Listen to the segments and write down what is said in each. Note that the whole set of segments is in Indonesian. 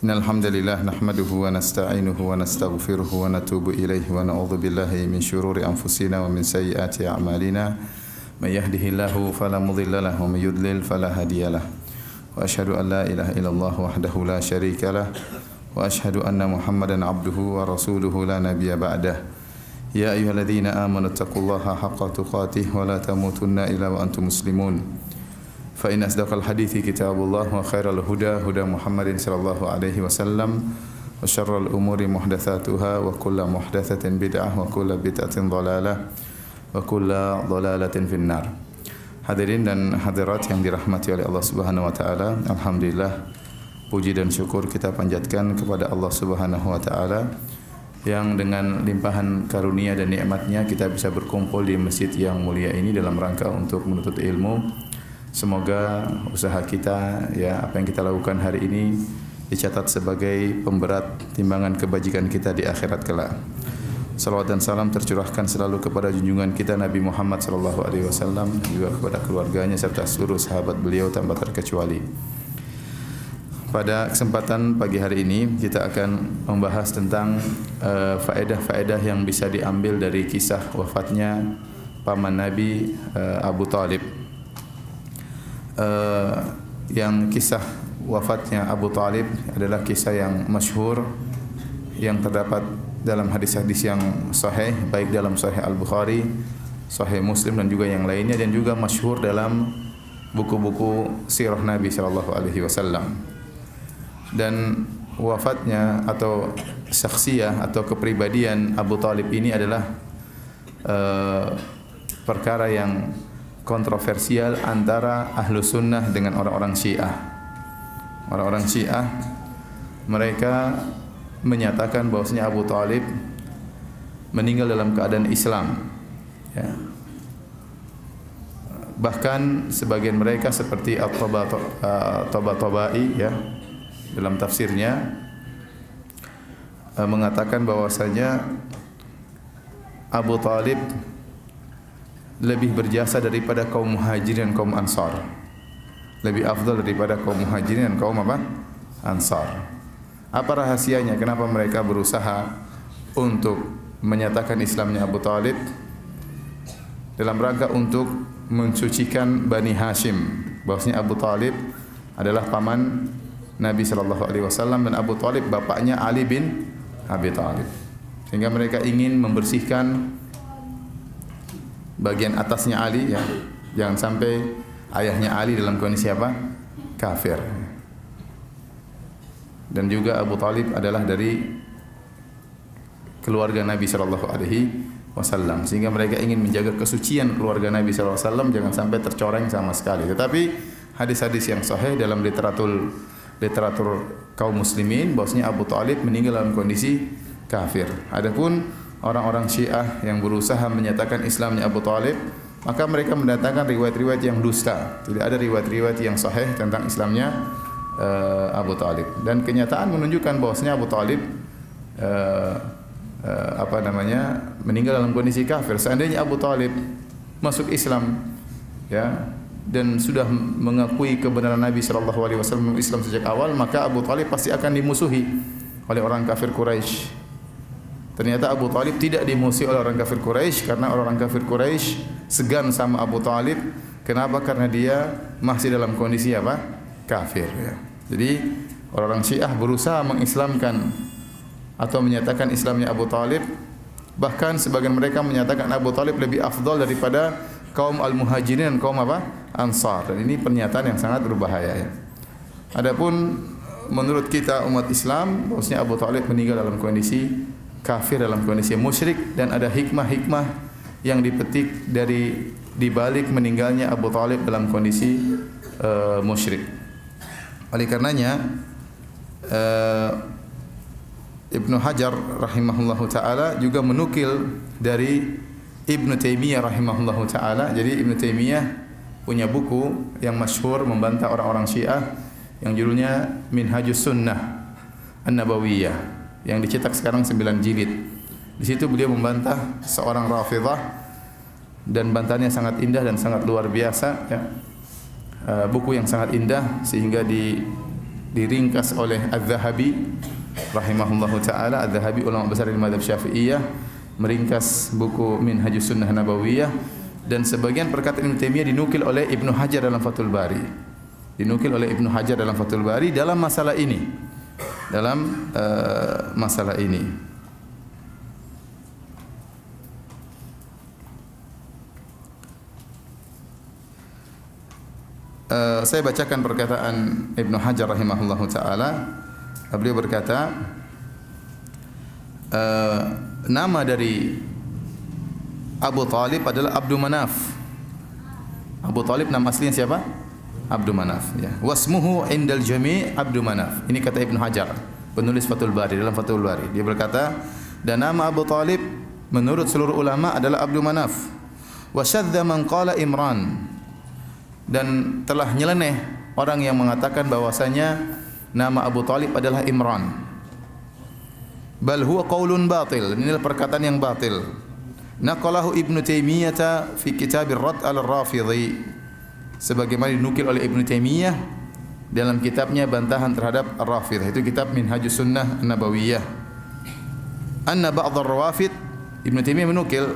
Innal hamdalillah nahmaduhu wa nasta'inuhu wa nastaghfiruhu wa natubu ilaihi wa na'udzu billahi min shururi anfusina wa min sayyiati a'malina. May yahdihillahu fala mudilla lahu wa may yudlil fala hadiyalah. Wa asyhadu an la ilaha illallah wahdahu la syarika lah wa asyhadu anna Muhammadan abduhu wa rasuluhu la nabiyya ba'dah. Ya ayyuhalladzina amanu taqullaha haqqa tuqatih wa la tamutunna illa wa antum muslimun. Fa in asdaqal hadithi kitabullah wa khairal huda huda Muhammadin sallallahu alaihi wasallam wa syarrul umuri muhdatsatuha wa kullu muhdatsatin bid'ah wa kullu bid'atin dhalalah wa kullu dhalalatin finnar. Hadirin dan hadirat yang dirahmati oleh Allah Subhanahu wa taala, alhamdulillah puji dan syukur kita panjatkan kepada Allah Subhanahu wa taala yang dengan limpahan karunia dan nikmatnya kita bisa berkumpul di masjid yang mulia ini dalam rangka untuk menuntut ilmu. Semoga usaha kita, ya, apa yang kita lakukan hari ini dicatat sebagai pemberat timbangan kebajikan kita di akhirat kelak. Salawat dan salam tercurahkan selalu kepada junjungan kita Nabi Muhammad sallallahu alaihi wasallam, juga kepada keluarganya serta seluruh sahabat beliau tanpa terkecuali. Pada kesempatan pagi hari ini kita akan membahas tentang faedah-faedah yang bisa diambil dari kisah wafatnya paman Nabi Abu Talib. Yang kisah wafatnya Abu Talib adalah kisah yang masyhur yang terdapat dalam hadis-hadis yang sahih, baik dalam Sahih Al-Bukhari, Sahih Muslim dan juga yang lainnya, dan juga masyhur dalam buku-buku sirah Nabi sallallahu alaihi wasallam. Dan wafatnya atau syakhsiyah atau kepribadian Abu Talib ini adalah perkara yang kontroversial antara ahlu sunnah dengan orang-orang Syiah. Orang-orang Syiah mereka menyatakan bahwasanya Abu Talib meninggal dalam keadaan Islam, ya. Bahkan sebagian mereka seperti At-Tabatabai, ya, dalam tafsirnya mengatakan bahwasanya Abu Talib lebih berjasa daripada kaum Muhajirin dan kaum Ansar. Lebih afdal daripada kaum Muhajirin dan kaum Ansar. Apa rahasianya? Kenapa mereka berusaha untuk menyatakan Islamnya Abu Talib? Dalam rangka untuk mensucikan Bani Hashim, bahwasanya Abu Talib adalah paman Nabi sallallahu alaihi wasallam dan Abu Talib bapaknya Ali bin Abi Talib. Sehingga mereka ingin membersihkan bagian atasnya Ali, ya. Jangan sampai ayahnya Ali dalam kondisi apa? Kafir. Dan juga Abu Talib adalah dari keluarga Nabi sallallahu alaihi wasallam, sehingga mereka ingin menjaga kesucian keluarga Nabi sallallahu alaihi wasallam jangan sampai tercoreng sama sekali. Tetapi hadis-hadis yang sahih dalam literatur kaum muslimin bahwasanya Abu Talib meninggal dalam kondisi kafir. Adapun orang-orang Syiah yang berusaha menyatakan Islamnya Abu Talib, maka mereka mendatangkan riwayat-riwayat yang dusta. Tidak ada riwayat-riwayat yang sahih tentang Islamnya Abu Talib. Dan kenyataan menunjukkan bahwasanya Abu Talib meninggal dalam kondisi kafir. Seandainya Abu Talib masuk Islam, ya, dan sudah mengakui kebenaran Nabi sallallahu alaihi wasallam Islam sejak awal, maka Abu Talib pasti akan dimusuhi oleh orang kafir Quraisy. Ternyata Abu Talib tidak dimusuhi oleh orang kafir Quraisy karena orang kafir Quraisy segan sama Abu Talib. Kenapa? Karena dia masih dalam kondisi apa? Kafir, ya. Jadi orang Syiah berusaha mengislamkan atau menyatakan Islamnya Abu Talib. Bahkan sebagian mereka menyatakan Abu Talib lebih afdal daripada kaum Al-Muhajirin dan kaum Ansar. Dan ini pernyataan yang sangat berbahaya, ya. Adapun menurut kita umat Islam, bahwasanya Abu Talib meninggal dalam kondisi kafir, dalam kondisi musyrik, dan ada hikmah-hikmah yang dipetik dari dibalik meninggalnya Abu Talib dalam kondisi musyrik. Oleh karenanya Ibnu Hajar rahimahullahu taala juga menukil dari Ibnu Taimiyah rahimahullahu taala. Jadi Ibnu Taimiyah punya buku yang masyhur membantah orang-orang Syiah yang judulnya Minhajus Sunnah An-Nabawiyah, yang dicetak sekarang 9 jilid. Di situ beliau membantah seorang Rafidhah dan bantahannya sangat indah dan sangat luar biasa, ya. Buku yang sangat indah sehingga diringkas oleh Az-Zahabi rahimahullahu taala. Az-Zahabi ulama besar di mazhab Syafi'iyah meringkas buku Minhajus Sunnah Nabawiyah, dan sebagian perkataan Ibnu Taimiyah dinukil oleh Ibnu Hajar dalam Fathul Bari. Dinukil oleh Ibnu Hajar dalam Fathul Bari dalam masalah ini. Masalah ini. Saya bacakan perkataan Ibnu Hajar rahimahullahu taala. Beliau berkata, nama dari Abu Talib adalah Abdul Manaf. Abu Talib nama aslinya siapa? Abdul Manaf, ya. Wasmuhu indal jami' Abdul Manaf. Ini kata Ibnu Hajar, penulis Fathul Bari, dalam Fathul Bari. Dia berkata, dan nama Abu Talib menurut seluruh ulama adalah Abdul Manaf. Wa syadza man qala Imran. Dan telah nyeleneh orang yang mengatakan bahwasanya nama Abu Talib adalah Imran. Bal huwa qaulun batil. Inilah perkataan yang batil. Naqalahu Ibnu Taimiyah fi kitab Ar-Radd al-Rafidhi, sebagaimana dinukil oleh Ibnu Taimiyah dalam kitabnya bantahan terhadap Ar-Rafidhah, itu kitab Minhajus Sunnah Nabawiyah. Anna ba'd ar-Rawafid, Ibnu Taimiyah menukil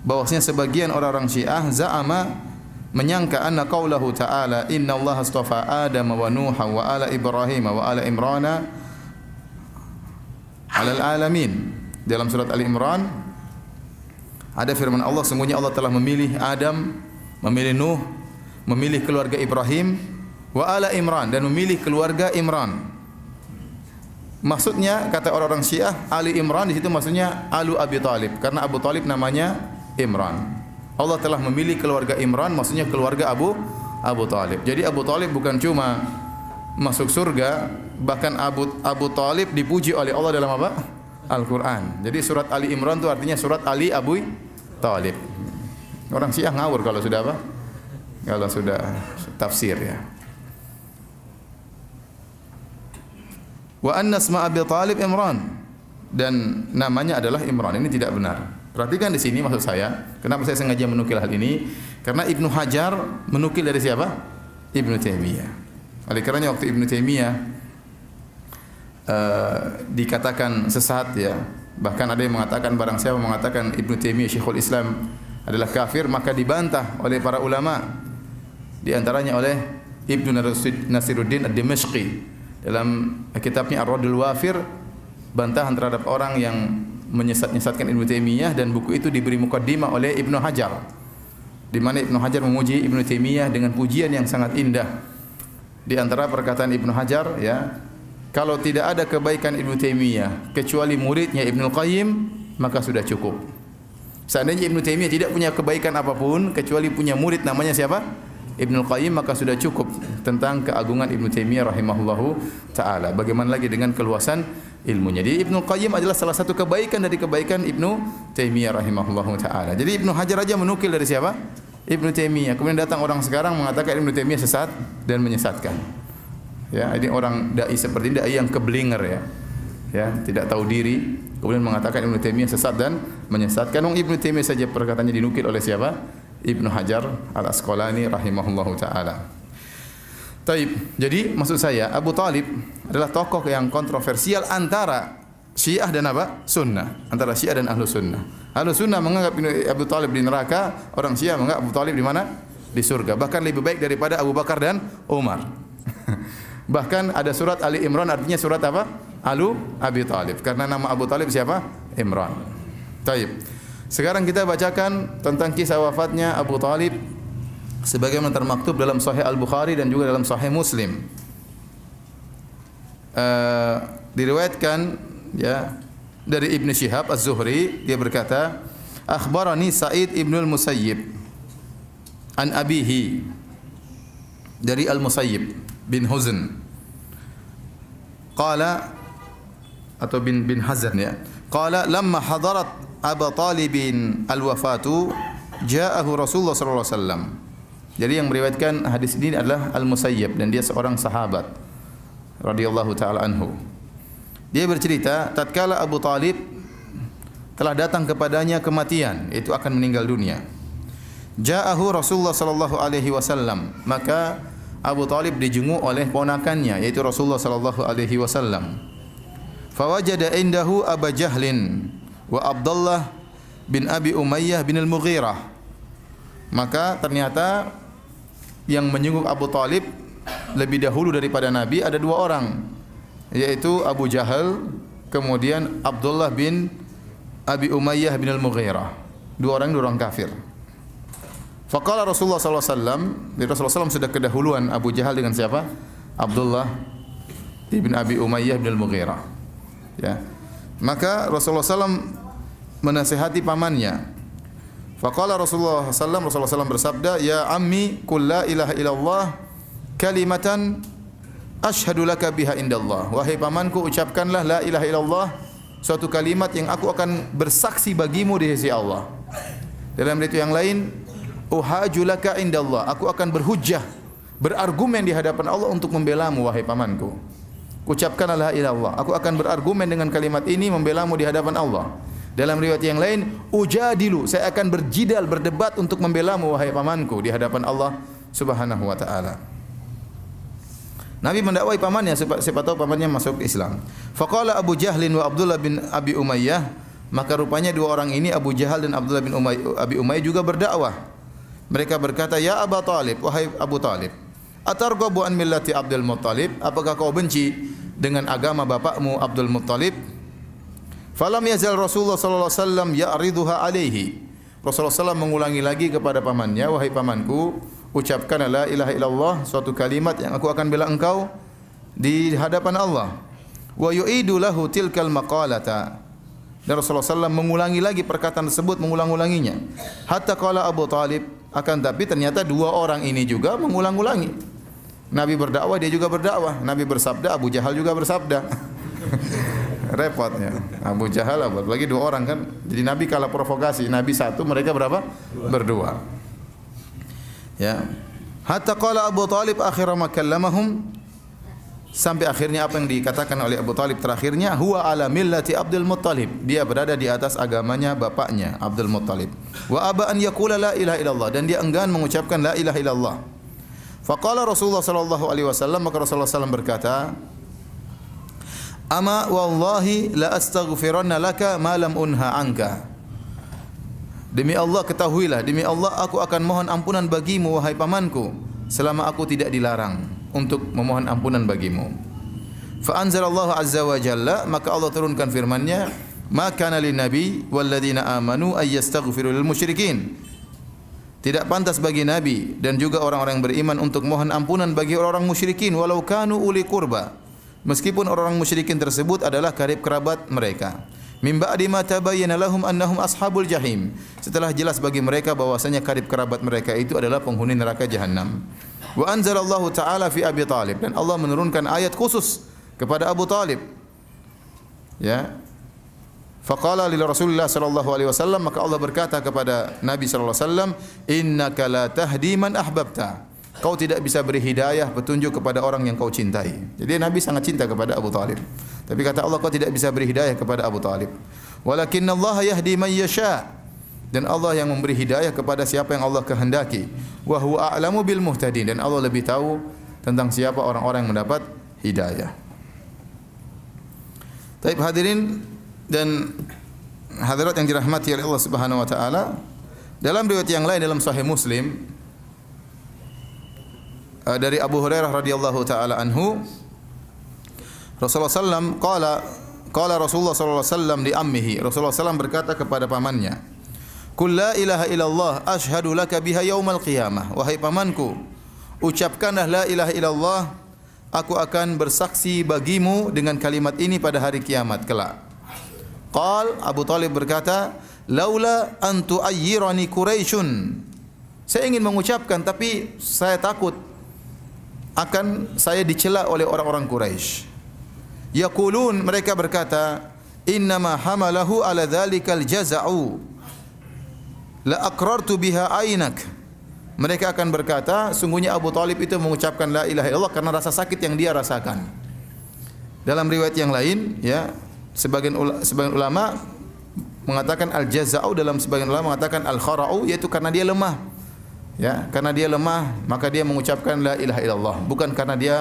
bahwasanya sebagian orang-orang Syiah za'ama, menyangka anna qaulahu ta'ala innallaha astafa Adam wa Nuha wa ala Ibrahim wa ala Imrana 'alal alamin. Dalam surat Al-Imran ada firman Allah, sungguhnya Allah telah memilih Adam, memilih Nuh, memilih keluarga Ibrahim, wa ala Imran, dan memilih keluarga Imran. Maksudnya kata orang-orang Syiah, Ali Imran di situ maksudnya Alu Abi Talib, karena Abu Talib namanya Imran. Allah telah memilih keluarga Imran, maksudnya keluarga Abu Talib. Jadi Abu Talib bukan cuma masuk surga, bahkan Abu Talib dipuji oleh Allah dalam apa? Al-Quran. Jadi surat Ali Imran itu artinya surat Ali Abu Talib. Orang Syiah ngawur kalau sudah apa? Kalau sudah tafsir, ya. Wa anna isma Abi Talib Imran, dan namanya adalah Imran. Ini tidak benar. Perhatikan di sini maksud saya. Kenapa saya sengaja menukil hal ini? Karena Ibnu Hajar menukil dari siapa? Ibnu Taimiyah. Oleh karenanya waktu Ibnu Taimiyah dikatakan sesat, ya, bahkan ada yang mengatakan, barang siapa mengatakan Ibnu Taimiyah Syekhul Islam adalah kafir, maka dibantah oleh para ulama, di antaranya oleh Ibnu Nasiruddin Ad-Dimashqi dalam kitabnya Ar-Raddul Wafir, bantahan terhadap orang yang menyesat-nyesatkan Ibnu Taimiyah, dan buku itu diberi mukaddimah oleh Ibnu Hajar, di mana Ibnu Hajar memuji Ibnu Taimiyah dengan pujian yang sangat indah. Di antara perkataan Ibnu Hajar, ya, kalau tidak ada kebaikan Ibnu Taimiyah kecuali muridnya Ibnu Qayyim, maka sudah cukup. Seandainya Ibnu Taimiyah tidak punya kebaikan apapun kecuali punya murid namanya siapa? Ibnu Qayyim, maka sudah cukup tentang keagungan Ibnu Taimiyah rahimahullahu taala. Bagaimana lagi dengan keluasan ilmunya. Jadi Ibnu Qayyim adalah salah satu kebaikan dari kebaikan Ibnu Taimiyah rahimahullahu taala. Jadi Ibnu Hajar aja menukil dari siapa? Ibnu Taimiyah. Kemudian datang orang sekarang mengatakan Ibnu Taimiyah sesat dan menyesatkan. Ya, ini orang dai seperti ini, dai yang keblinger, ya. Ya, tidak tahu diri, kemudian mengatakan Ibnu Taimiyah sesat dan menyesatkan. Ibnu Taimiyah saja perkataannya dinukil oleh siapa? Ibnu Hajar Al-Asqalani rahimahullahu taala. Taib. Jadi maksud saya Abu Talib adalah tokoh yang kontroversial antara Syiah dan apa? Sunnah. Antara Syiah dan Ahlu Sunnah. Ahlu Sunnah menganggap Abu Talib di neraka, orang Syiah menganggap Abu Talib di mana? Di surga. Bahkan lebih baik daripada Abu Bakar dan Umar. Bahkan ada surat Ali Imran artinya surat apa? Alu Abi Talib. Karena nama Abu Talib siapa? Imran. Taib. Sekarang kita bacakan tentang kisah wafatnya Abu Talib sebagaimana termaktub dalam Sahih Al-Bukhari dan juga dalam Sahih Muslim. Diriwayatkan, ya, dari Ibnu Syihab Az-Zuhri, dia berkata, akhbarani Sa'id ibn al-Musayyib an abihi, dari Al-Musayyib bin Huzn, qala, atau bin Hazan, ya, qala lamma hadarat Abu Talibin al-wafatu ja'ahu Rasulullah sallallahu alaihi wasallam. Jadi yang meriwayatkan hadis ini adalah Al-Musayyib, dan dia seorang sahabat radhiyallahu taala anhu. Dia bercerita, tatkala Abu Talib telah datang kepadanya kematian, yaitu akan meninggal dunia. Ja'ahu Rasulullah sallallahu alaihi wasallam, maka Abu Talib dijenguk oleh ponakannya yaitu Rasulullah sallallahu alaihi wasallam. Fawajada indahu Abu Jahlin wa Abdullah bin Abi Umayyah bin Al-Mughirah. Maka ternyata yang menjenguk Abu Talib lebih dahulu daripada Nabi ada dua orang, yaitu Abu Jahal kemudian Abdullah bin Abi Umayyah bin Al-Mughirah. Dua orang kafir. Faqala Rasulullah sallallahu alaihi wasallam, Rasulullah SAW sudah kedahuluan Abu Jahal dengan siapa? Abdullah bin Abi Umayyah bin Al-Mughirah. Ya. Maka Rasulullah SAW menasihati pamannya. Faqala Rasulullah SAW bersabda, "Ya ammi, qul la ilaha illallah kalimatan asyhadu laka biha indallah." Wahai pamanku, ucapkanlah la ilaha illallah, suatu kalimat yang aku akan bersaksi bagimu di sisi Allah. Dalam riwayat yang lain, uhaju laka indallah, aku akan berhujjah, berargumen di hadapan Allah untuk membelamu wahai pamanku. Ucapkanlah la ilaha illallah, aku akan berargumen dengan kalimat ini membelamu di hadapan Allah. Dalam riwayat yang lain, ujadilu, saya akan berjidal, berdebat untuk membelamu wahai pamanku di hadapan Allah Subhanahu wa taala. Nabi mendakwai pamannya, siapa tahu pamannya masuk Islam. Faqala Abu Jahlin wa Abdullah bin Abi Umayyah, maka rupanya dua orang ini Abu Jahal dan Abdullah bin Abi Umayyah juga berdakwah. Mereka berkata, "Ya Abu Talib, wahai Abu Talib, atarghabu an millati Abdul Muttalib? Apakah kau benci dengan agama bapakmu Abdul Muttalib?" Falam yazal Rasulullah sallallahu alaihi wasallam ya'riduha alaihi. Rasulullah SAW mengulangi lagi kepada pamannya, "Wahai pamanku, ucapkan la ilaha illallah, suatu kalimat yang aku akan bela engkau di hadapan Allah." Wa yu'idu lahu tilkal maqalata. Dan Rasulullah SAW mengulangi lagi perkataan tersebut, mengulang-ulanginya. Hatta qala Abu Talib, akan tapi ternyata dua orang ini juga mengulang-ulangi. Nabi berdakwah, dia juga berdakwah. Nabi bersabda, Abu Jahal juga bersabda. Repotnya. Abu Jahal, lagi dua orang kan. Jadi Nabi kalah provokasi. Nabi satu, mereka berapa? Berdua. Ya. Hatta qala Abu Talib akhira ma kallamahum, sampai akhirnya apa yang dikatakan oleh Abu Talib terakhirnya, huwa ala millati Abdul Muttalib, dia berada di atas agamanya bapaknya Abdul Muttalib. Wa aba an yaqula la ilaha illallah, dan dia enggan mengucapkan la ilaha illallah. Faqala Rasulullah sallallahu alaihi wasallam, maka Rasulullah SAW berkata, "Ama wallahi la astaghfiranna laka ma lam unha anka." Demi Allah, ketahuilah, demi Allah aku akan mohon ampunan bagimu wahai pamanku selama aku tidak dilarang untuk memohon ampunan bagimu. Fa anzalallahu azza wa jalla, maka Allah turunkan firman-Nya, "Ma kana lin nabi wal ladzina amanu ay yastaghfiru lil musyrikin." Tidak pantas bagi nabi dan juga orang-orang yang beriman untuk mohon ampunan bagi orang-orang musyrikin walau kanu uli qurba, meskipun orang-orang musyrikin tersebut adalah karib kerabat mereka. Min ba'di ma tabayyana lahum annahum ashabul jahim, setelah jelas bagi mereka bahwasanya karib kerabat mereka itu adalah penghuni neraka jahanam. Wa anzalallahu ta'ala fi Abi Talib, dan Allah menurunkan ayat khusus kepada Abu Talib. Ya. Faqala li Rasulillah sallallahu alaihi wasallam, maka Allah berkata kepada Nabi sallallahu alaihi wasallam, "Innaka la tahdi man ahbabta." Kau tidak bisa beri hidayah, petunjuk kepada orang yang kau cintai. Jadi Nabi sangat cinta kepada Abu Talib. Tapi kata Allah, kau tidak bisa beri hidayah kepada Abu Talib. Walakinnallaha yahdi man yasha. Dan Allah yang memberi hidayah kepada siapa yang Allah kehendaki. Wa huwa a'lamu bil muhtadin, dan Allah lebih tahu tentang siapa orang-orang yang mendapat hidayah. Baik hadirin dan hadirat yang dirahmati oleh Allah Subhanahu wa taala, dalam riwayat yang lain dalam Sahih Muslim dari Abu Hurairah radhiyallahu taala anhu, Rasulullah sallam qala Rasulullah sallallahu alaihi wasallam li ammihi, Rasulullah sallam berkata kepada pamannya, "Qul la ilaha illallah asyhadu laka biha yaumal qiyamah." Wahai pamanku, ucapkanlah la ilaha illallah, aku akan bersaksi bagimu dengan kalimat ini pada hari kiamat kelak. Qal, Abu Talib berkata, "Laula an tu'ayyirani Quraisyun." Saya ingin mengucapkan tapi saya takut akan saya dicela oleh orang-orang Quraisy. Yaqulun, mereka berkata, "Innama hamalahu ala dzalikal jaza'u la aqrartu biha ainak." Mereka akan berkata, sungguhnya Abu Talib itu mengucapkan la ilaha illallah karena rasa sakit yang dia rasakan. Dalam riwayat yang lain, ya, sebagian ulama mengatakan al-jaza'u, dalam sebagian ulama mengatakan al-khara'u, yaitu karena dia lemah. Ya, karena dia lemah, maka dia mengucapkan la ilaha illallah. Bukan karena dia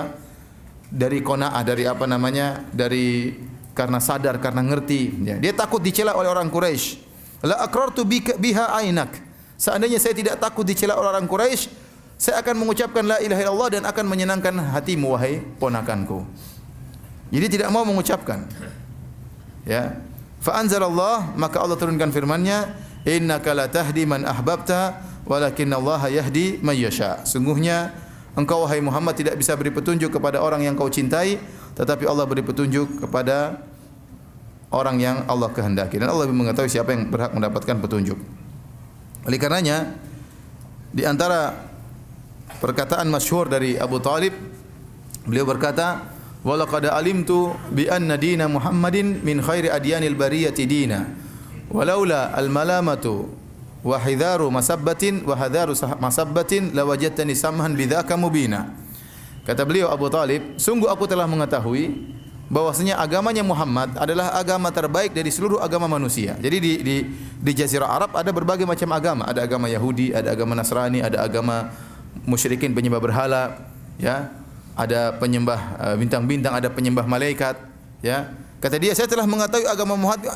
dari qanaah, dari apa namanya, dari karena sadar, karena ngerti. Ya, dia takut dicela oleh orang Quraisy. La aqrartu biha ainak. Seandainya saya tidak takut dicela oleh orang Quraisy, saya akan mengucapkan la ilaha illallah dan akan menyenangkan hatimu wahai ponakanku. Jadi tidak mau mengucapkan. Ya. Fa anzalallah, maka Allah turunkan firman-Nya, innaka la tahdi man ahbabta walakinallaha yahdi may yasha. Sungguhnya engkau wahai Muhammad tidak bisa beri petunjuk kepada orang yang kau cintai, tetapi Allah beri petunjuk kepada orang yang Allah kehendaki, dan Allah lebih mengetahui siapa yang berhak mendapatkan petunjuk. Oleh karenanya, di antara perkataan masyhur dari Abu Talib, beliau berkata, "Wa laqad alimtu bi anna dina Muhammadin min khairi adyanil bariyati dina, walaula al-malamatu wa hidharu masabbatin wa hadharu masabbatin lawajadtani samhan bidzaka mubina." Kata beliau Abu Talib, sungguh aku telah mengetahui bahwasanya agamanya Muhammad adalah agama terbaik dari seluruh agama manusia. Jadi di Jazirah Arab ada berbagai macam agama, ada agama Yahudi, ada agama Nasrani, ada agama musyrikin penyembah berhala, ya. Ada penyembah bintang-bintang, ada penyembah malaikat, ya. Kata dia, saya telah mengetahui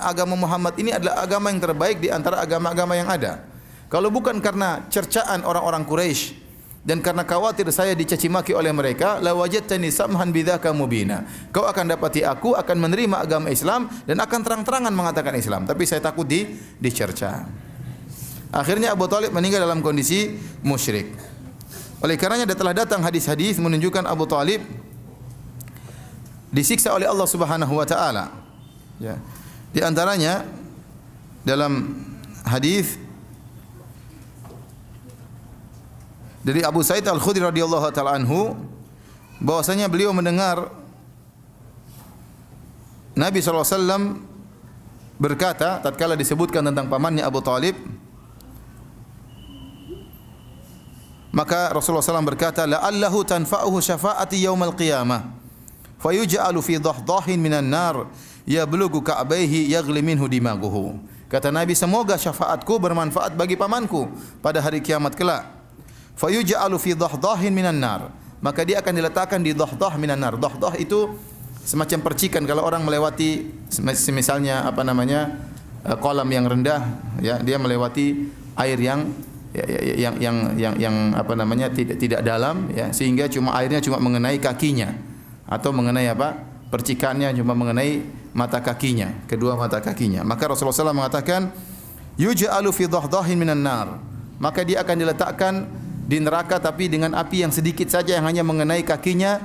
agama Muhammad ini adalah agama yang terbaik di antara agama-agama yang ada. Kalau bukan karena cercaan orang-orang Quraisy dan karena khawatir saya dicaci maki oleh mereka, la wajadtani samhan bidzaka mubina. Kau akan dapati aku akan menerima agama Islam dan akan terang-terangan mengatakan Islam, tapi saya takut dicerca. Akhirnya Abu Talib meninggal dalam kondisi musyrik. Oleh karenanya telah datang hadis-hadis menunjukkan Abu Talib disiksa oleh Allah Subhanahu wa taala. Ya. Di antaranya dalam hadis dari Abu Sa'id Al-Khudri radhiyallahu taala anhu, bahwasanya beliau mendengar Nabi sallallahu alaihi wasallam berkata tatkala disebutkan tentang pamannya Abu Talib, maka Rasulullah SAW berkata, la'allahu tanfa'uhu syafa'ati yaumal qiyamah fayuj'alu fi dhahdahin minan nar yablughu ka'baihi yaghli minhu dimaguhu. Kata Nabi, semoga syafaatku bermanfaat bagi pamanku pada hari kiamat kelak. Fayuj'alu fi dhahdahin minan nar, maka dia akan diletakkan di dhahdah minan nar. Dhahdah itu semacam percikan kalau orang melewati misalnya apa namanya kolam yang rendah, ya, dia melewati air yang apa namanya tidak dalam, ya, sehingga airnya cuma mengenai kakinya atau mengenai apa percikannya cuma mengenai mata kakinya, kedua mata kakinya. Maka Rasulullah SAW mengatakan yuj'alu fi dhahdahin minan nar, maka dia akan diletakkan di neraka tapi dengan api yang sedikit saja yang hanya mengenai kakinya.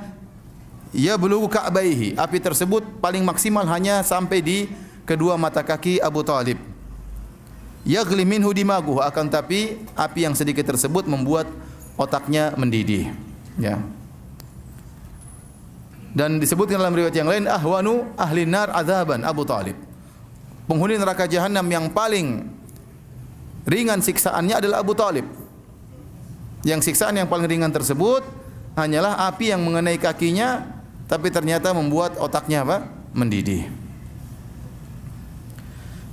Ya belughu ka'baihi, api tersebut paling maksimal hanya sampai di kedua mata kaki Abu Talib. Yaghli minhu dimaguhu, akan tapi api yang sedikit tersebut membuat otaknya mendidih, ya. Dan disebutkan dalam riwayat yang lain, ahwanu ahli nar adzaban Abu Talib. Penghuni neraka jahanam yang paling ringan siksaannya adalah Abu Talib. Yang siksaan yang paling ringan tersebut hanyalah api yang mengenai kakinya, tapi ternyata membuat otaknya apa? Mendidih.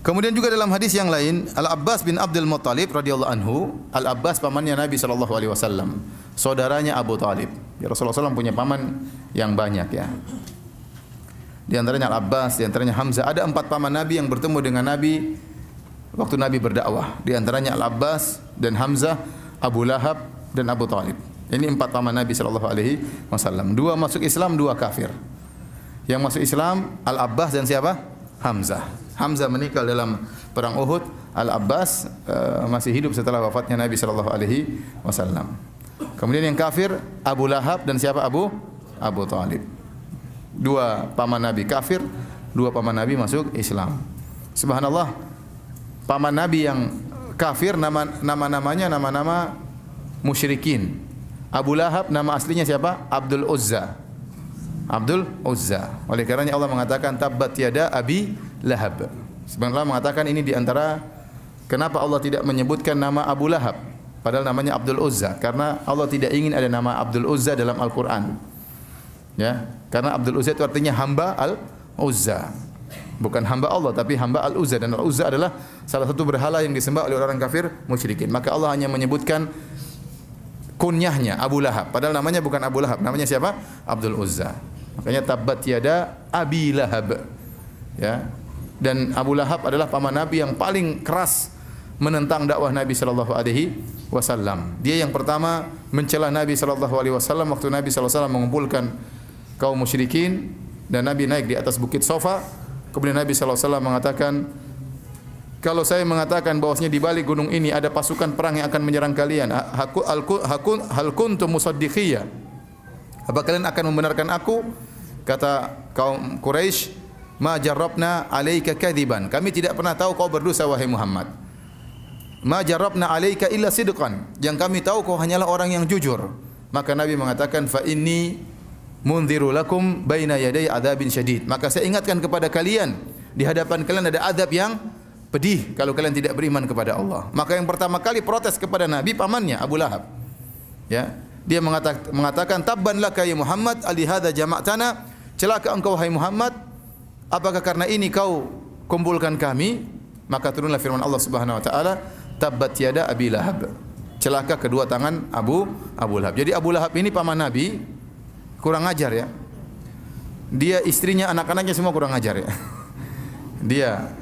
Kemudian juga dalam hadis yang lain, Al-Abbas bin Abdul Muttalib radhiyallahu anhu, Al-Abbas pamannya Nabi sallallahu alaihi wasallam, saudaranya Abu Talib. Ya, Rasulullah SAW punya paman yang banyak, ya. Di antaranya Al-Abbas, di antaranya Hamzah. Ada 4 paman Nabi yang bertemu dengan Nabi waktu Nabi berdakwah. Di antaranya Al-Abbas dan Hamzah, Abu Lahab dan Abu Talib. Ini 4 paman Nabi sallallahu alaihi wasallam. 2 masuk Islam, 2 kafir. Yang masuk Islam Al-Abbas dan siapa? Hamzah. Hamzah meninggal dalam perang Uhud. Al-Abbas masih hidup setelah wafatnya Nabi sallallahu alaihi wasallam. Kemudian yang kafir Abu Lahab dan siapa? Abu Talib. 2 paman Nabi kafir, 2 paman Nabi masuk Islam. Subhanallah, paman Nabi yang kafir nama-namanya nama-nama musyrikin. Abu Lahab nama aslinya siapa? Abdul Uzza. Abdul Uzza. Oleh karenanya Allah mengatakan tabbat yada Abi Lahab. Sebenarnya mengatakan ini di antara kenapa Allah tidak menyebutkan nama Abu Lahab padahal namanya Abdul Uzza, karena Allah tidak ingin ada nama Abdul Uzza dalam Al-Qur'an. Ya, karena Abdul Uzza itu artinya hamba Al-Uzza. Bukan hamba Allah tapi hamba Al-Uzza, dan Al-Uzza adalah salah satu berhala yang disembah oleh orang kafir musyrikin. Maka Allah hanya menyebutkan kunyahnya Abu Lahab. Padahal namanya bukan Abu Lahab, namanya siapa? Abdul Uzza. Makanya tabbat yada Abi Lahab. Ya. Dan Abu Lahab adalah paman Nabi yang paling keras menentang dakwah Nabi sallallahu alaihi wasallam. Dia yang pertama mencela Nabi sallallahu alaihi wasallam waktu Nabi sallallahu alaihi wasallam mengumpulkan kaum musyrikin dan Nabi naik di atas bukit Safa. Kemudian Nabi sallallahu alaihi wasallam mengatakan, kalau saya mengatakan bahwasanya di balik gunung ini ada pasukan perang yang akan menyerang kalian, hal kuntum musaddiqiyya? Apa kalian akan membenarkan aku? Kata kaum Quraisy, ma jarrabna alaika kadziban. Kami tidak pernah tahu kau berdosa wahai Muhammad. Ma jarrabna alaika illa sidqan. Yang kami tahu kau hanyalah orang yang jujur. Maka Nabi mengatakan, fa inni mundziru lakum baina yaday adzabin syadid. Maka saya ingatkan kepada kalian, di hadapan kalian ada azab yang pedih kalau kalian tidak beriman kepada Allah. Maka yang pertama kali protes kepada Nabi pamannya Abu Lahab. Ya, dia mengatakan tabban laka ya Muhammad ali hadza jama'tana. Celaka engkau hai Muhammad, apakah karena ini kau kumpulkan kami? Maka turunlah firman Allah Subhanahu wa taala, tabbat yada Abi Lahab. Celaka kedua tangan Abu Lahab. Jadi Abu Lahab ini paman Nabi, kurang ajar ya. Dia istrinya, anak-anaknya semua kurang ajar ya. Dia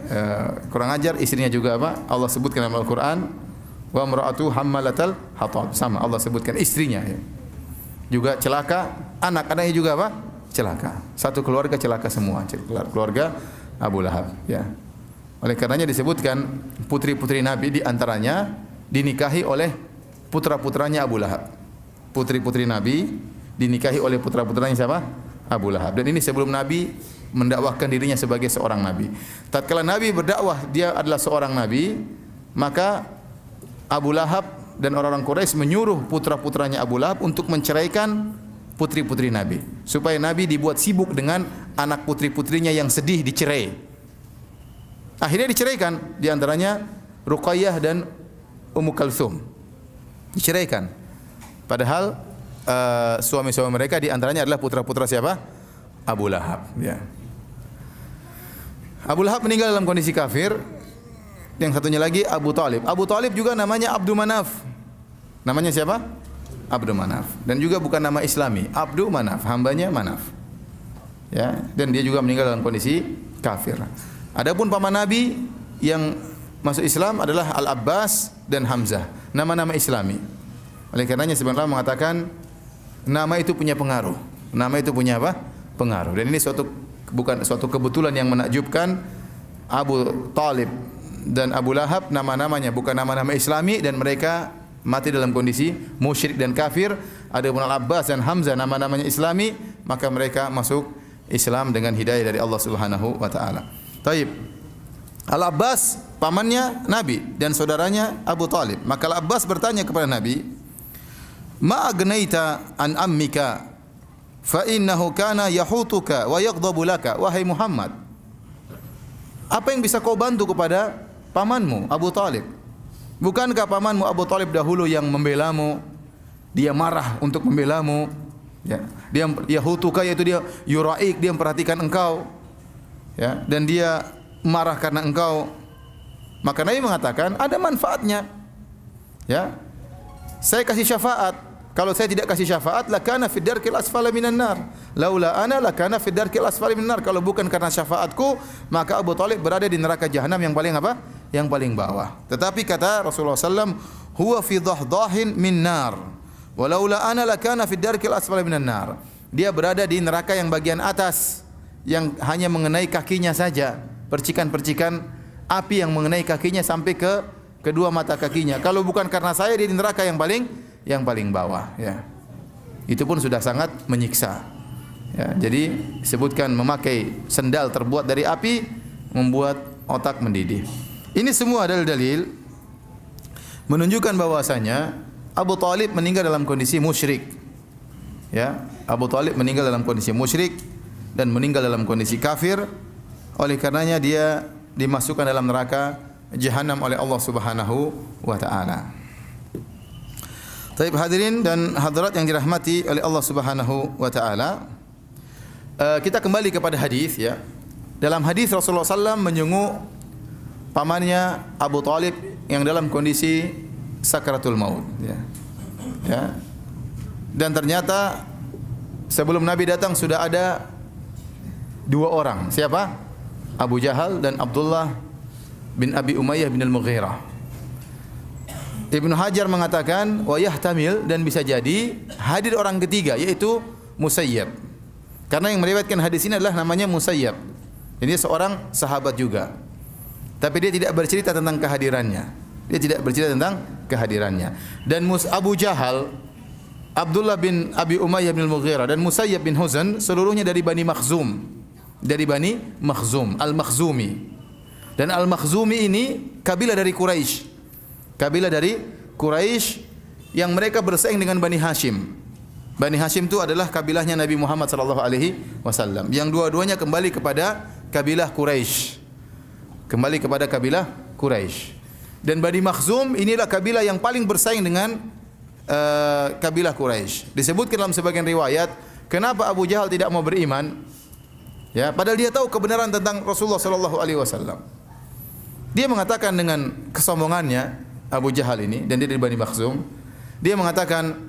kurang ajar, istrinya juga apa? Allah sebutkan dalam Al-Qur'an, wa imra'atu hammalatal hatab. Sama Allah sebutkan istrinya ya. Juga celaka, anak-anaknya juga apa? Celaka. Satu keluarga celaka semua, keluarga Abu Lahab ya. Oleh karenanya disebutkan putri-putri Nabi di antaranya dinikahi oleh putra-putranya Abu Lahab. Putri-putri Nabi dinikahi oleh putra-putranya siapa? Abu Lahab. Dan ini sebelum Nabi mendakwahkan dirinya sebagai seorang nabi. Tatkala Nabi berdakwah dia adalah seorang nabi, maka Abu Lahab dan orang-orang Quraisy menyuruh putra-putranya Abu Lahab untuk menceraikan putri-putri Nabi, supaya Nabi dibuat sibuk dengan anak putri-putrinya yang sedih dicerai. Akhirnya diceraikan, di antaranya Ruqayyah dan Ummu Kalsum. Diceraikan. Padahal suami-suami mereka di antaranya adalah putra-putra siapa? Abu Lahab ya. Abu Lahab meninggal dalam kondisi kafir. Yang satunya lagi Abu Talib. Abu Talib juga namanya Abdu Manaf. Namanya siapa? Abdu Manaf. Dan juga bukan nama Islami, Abdu Manaf, hambanya Manaf. Ya, dan dia juga meninggal dalam kondisi kafir. Adapun paman Nabi yang masuk Islam adalah Al-Abbas dan Hamzah, nama-nama Islami. Oleh karenanya sebenarnya mengatakan nama itu punya pengaruh. Nama itu punya apa? Pengaruh. Dan ini bukan suatu kebetulan yang menakjubkan. Abu Talib dan Abu Lahab nama-namanya bukan nama-nama Islami dan mereka mati dalam kondisi musyrik dan kafir. Adapun Al-Abbas dan Hamzah nama-namanya Islami, maka mereka masuk Islam dengan hidayah dari Allah Subhanahu wa taala. Taib. Al-Abbas pamannya Nabi dan saudaranya Abu Talib. Maka Al-Abbas bertanya kepada Nabi, "Ma agnaita an ammika fa innahu kana yahutuka wa yaghdabu laka." Wahai Muhammad, apa yang bisa kau bantu kepada pamanmu Abu Talib? Bukankah pamanmu Abu Talib dahulu yang membelamu? Dia marah untuk membelamu. Ya, dia yahutuka yaitu dia yuraik, dia memperhatikan engkau. Ya, dan dia marah karena engkau. Maka Nabi mengatakan ada manfaatnya. Ya. Saya kasih syafaat. Kalau saya tidak kasih syafaat, lakana fid darkil asfali minan nar. Laula ana lakana fid darkil asfali minan nar. Kalau bukan karena syafaatku, maka Abu Talib berada di neraka jahanam yang paling apa? Yang paling bawah. Tetapi kata Rasulullah SAW, huwa fi dhahdahin min nar. Walaula ana lakana fid darkil asfali minan nar. Dia berada di neraka yang bagian atas, yang hanya mengenai kakinya saja. Percikan-percikan api yang mengenai kakinya sampai ke kedua mata kakinya. Kalau bukan karena saya, dia di neraka yang paling bawah. Ya. Itu pun sudah sangat menyiksa. Ya, jadi disebutkan memakai sendal terbuat dari api membuat otak mendidih. Ini semua adalah dalil menunjukkan bahwasanya Abu Talib meninggal dalam kondisi musyrik. Ya, Abu Talib meninggal dalam kondisi musyrik dan meninggal dalam kondisi kafir. Oleh karenanya dia dimasukkan dalam neraka jahanam oleh Allah Subhanahu wa taala. Baik hadirin dan hadirat yang dirahmati oleh Allah Subhanahu wa taala. Kita kembali kepada hadis ya. Dalam hadis Rasulullah SAW menjenguk pamannya Abu Talib yang dalam kondisi sakaratul maut ya. Ya, Dan ternyata sebelum Nabi datang sudah ada dua orang. Siapa? Abu Jahal dan Abdullah bin Abi Umayyah bin Al-Mughirah. Ibnu Hajar mengatakan wa yahtamil, dan bisa jadi hadir orang ketiga yaitu Musayyab. Karena yang meriwayatkan hadis ini adalah namanya Musayyab. Ini seorang sahabat juga. Tapi dia tidak bercerita tentang kehadirannya. Dia tidak bercerita tentang kehadirannya. Dan Abu Jahal, Abdullah bin Abi Umayyah bin Al-Mughirah dan Musayyab bin Huzan seluruhnya dari Bani Makhzum. Dari Bani Makhzum, Al-Makhzumi. Dan Al-Makhzumi ini kabilah dari Quraisy. Kabilah dari Quraisy yang mereka bersaing dengan Bani Hashim. Bani Hashim itu adalah kabilahnya Nabi Muhammad sallallahu alaihi wasallam. Yang dua-duanya kembali kepada kabilah Quraisy. Kembali kepada kabilah Quraisy. Dan Bani Makhzum inilah kabilah yang paling bersaing dengan kabilah Quraisy. Disebutkan dalam sebagian riwayat, kenapa Abu Jahal tidak mau beriman? Ya, padahal dia tahu kebenaran tentang Rasulullah sallallahu alaihi wasallam. Dia mengatakan dengan kesombongannya, Abu Jahal ini, dan dia dari Bani Makhzum, dia mengatakan,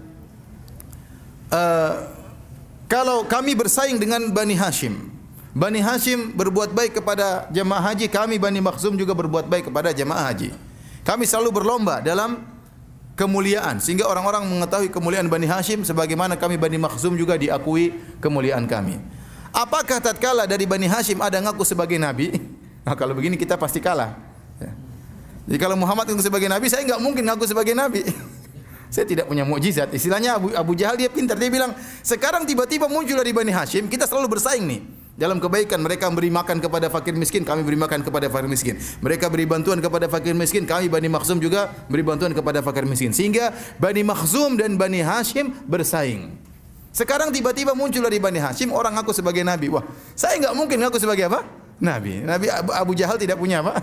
kalau kami bersaing dengan Bani Hashim, Bani Hashim berbuat baik kepada jemaah haji, kami Bani Makhzum juga berbuat baik kepada jemaah haji. Kami selalu berlomba dalam kemuliaan, sehingga orang-orang mengetahui kemuliaan Bani Hashim sebagaimana kami Bani Makhzum juga diakui kemuliaan kami. Apakah tatkala dari Bani Hashim ada ngaku sebagai nabi? Nah, kalau begini kita pasti kalah. Ya. Jadi kalau Muhammad ngaku sebagai nabi, saya enggak mungkin ngaku sebagai nabi. Saya tidak punya mukjizat. Istilahnya Abu Jahal dia pintar. Dia bilang, sekarang tiba-tiba muncul dari Bani Hashim, kita selalu bersaing nih. Dalam kebaikan, mereka beri makan kepada fakir miskin, kami beri makan kepada fakir miskin. Mereka beri bantuan kepada fakir miskin, kami Bani Makhzum juga beri bantuan kepada fakir miskin. Sehingga Bani Makhzum dan Bani Hashim bersaing. Sekarang tiba-tiba muncul dari Bani Hashim orang ngaku sebagai nabi. Wah, saya enggak mungkin ngaku sebagai apa? Nabi. Nabi Abu Jahal tidak punya apa?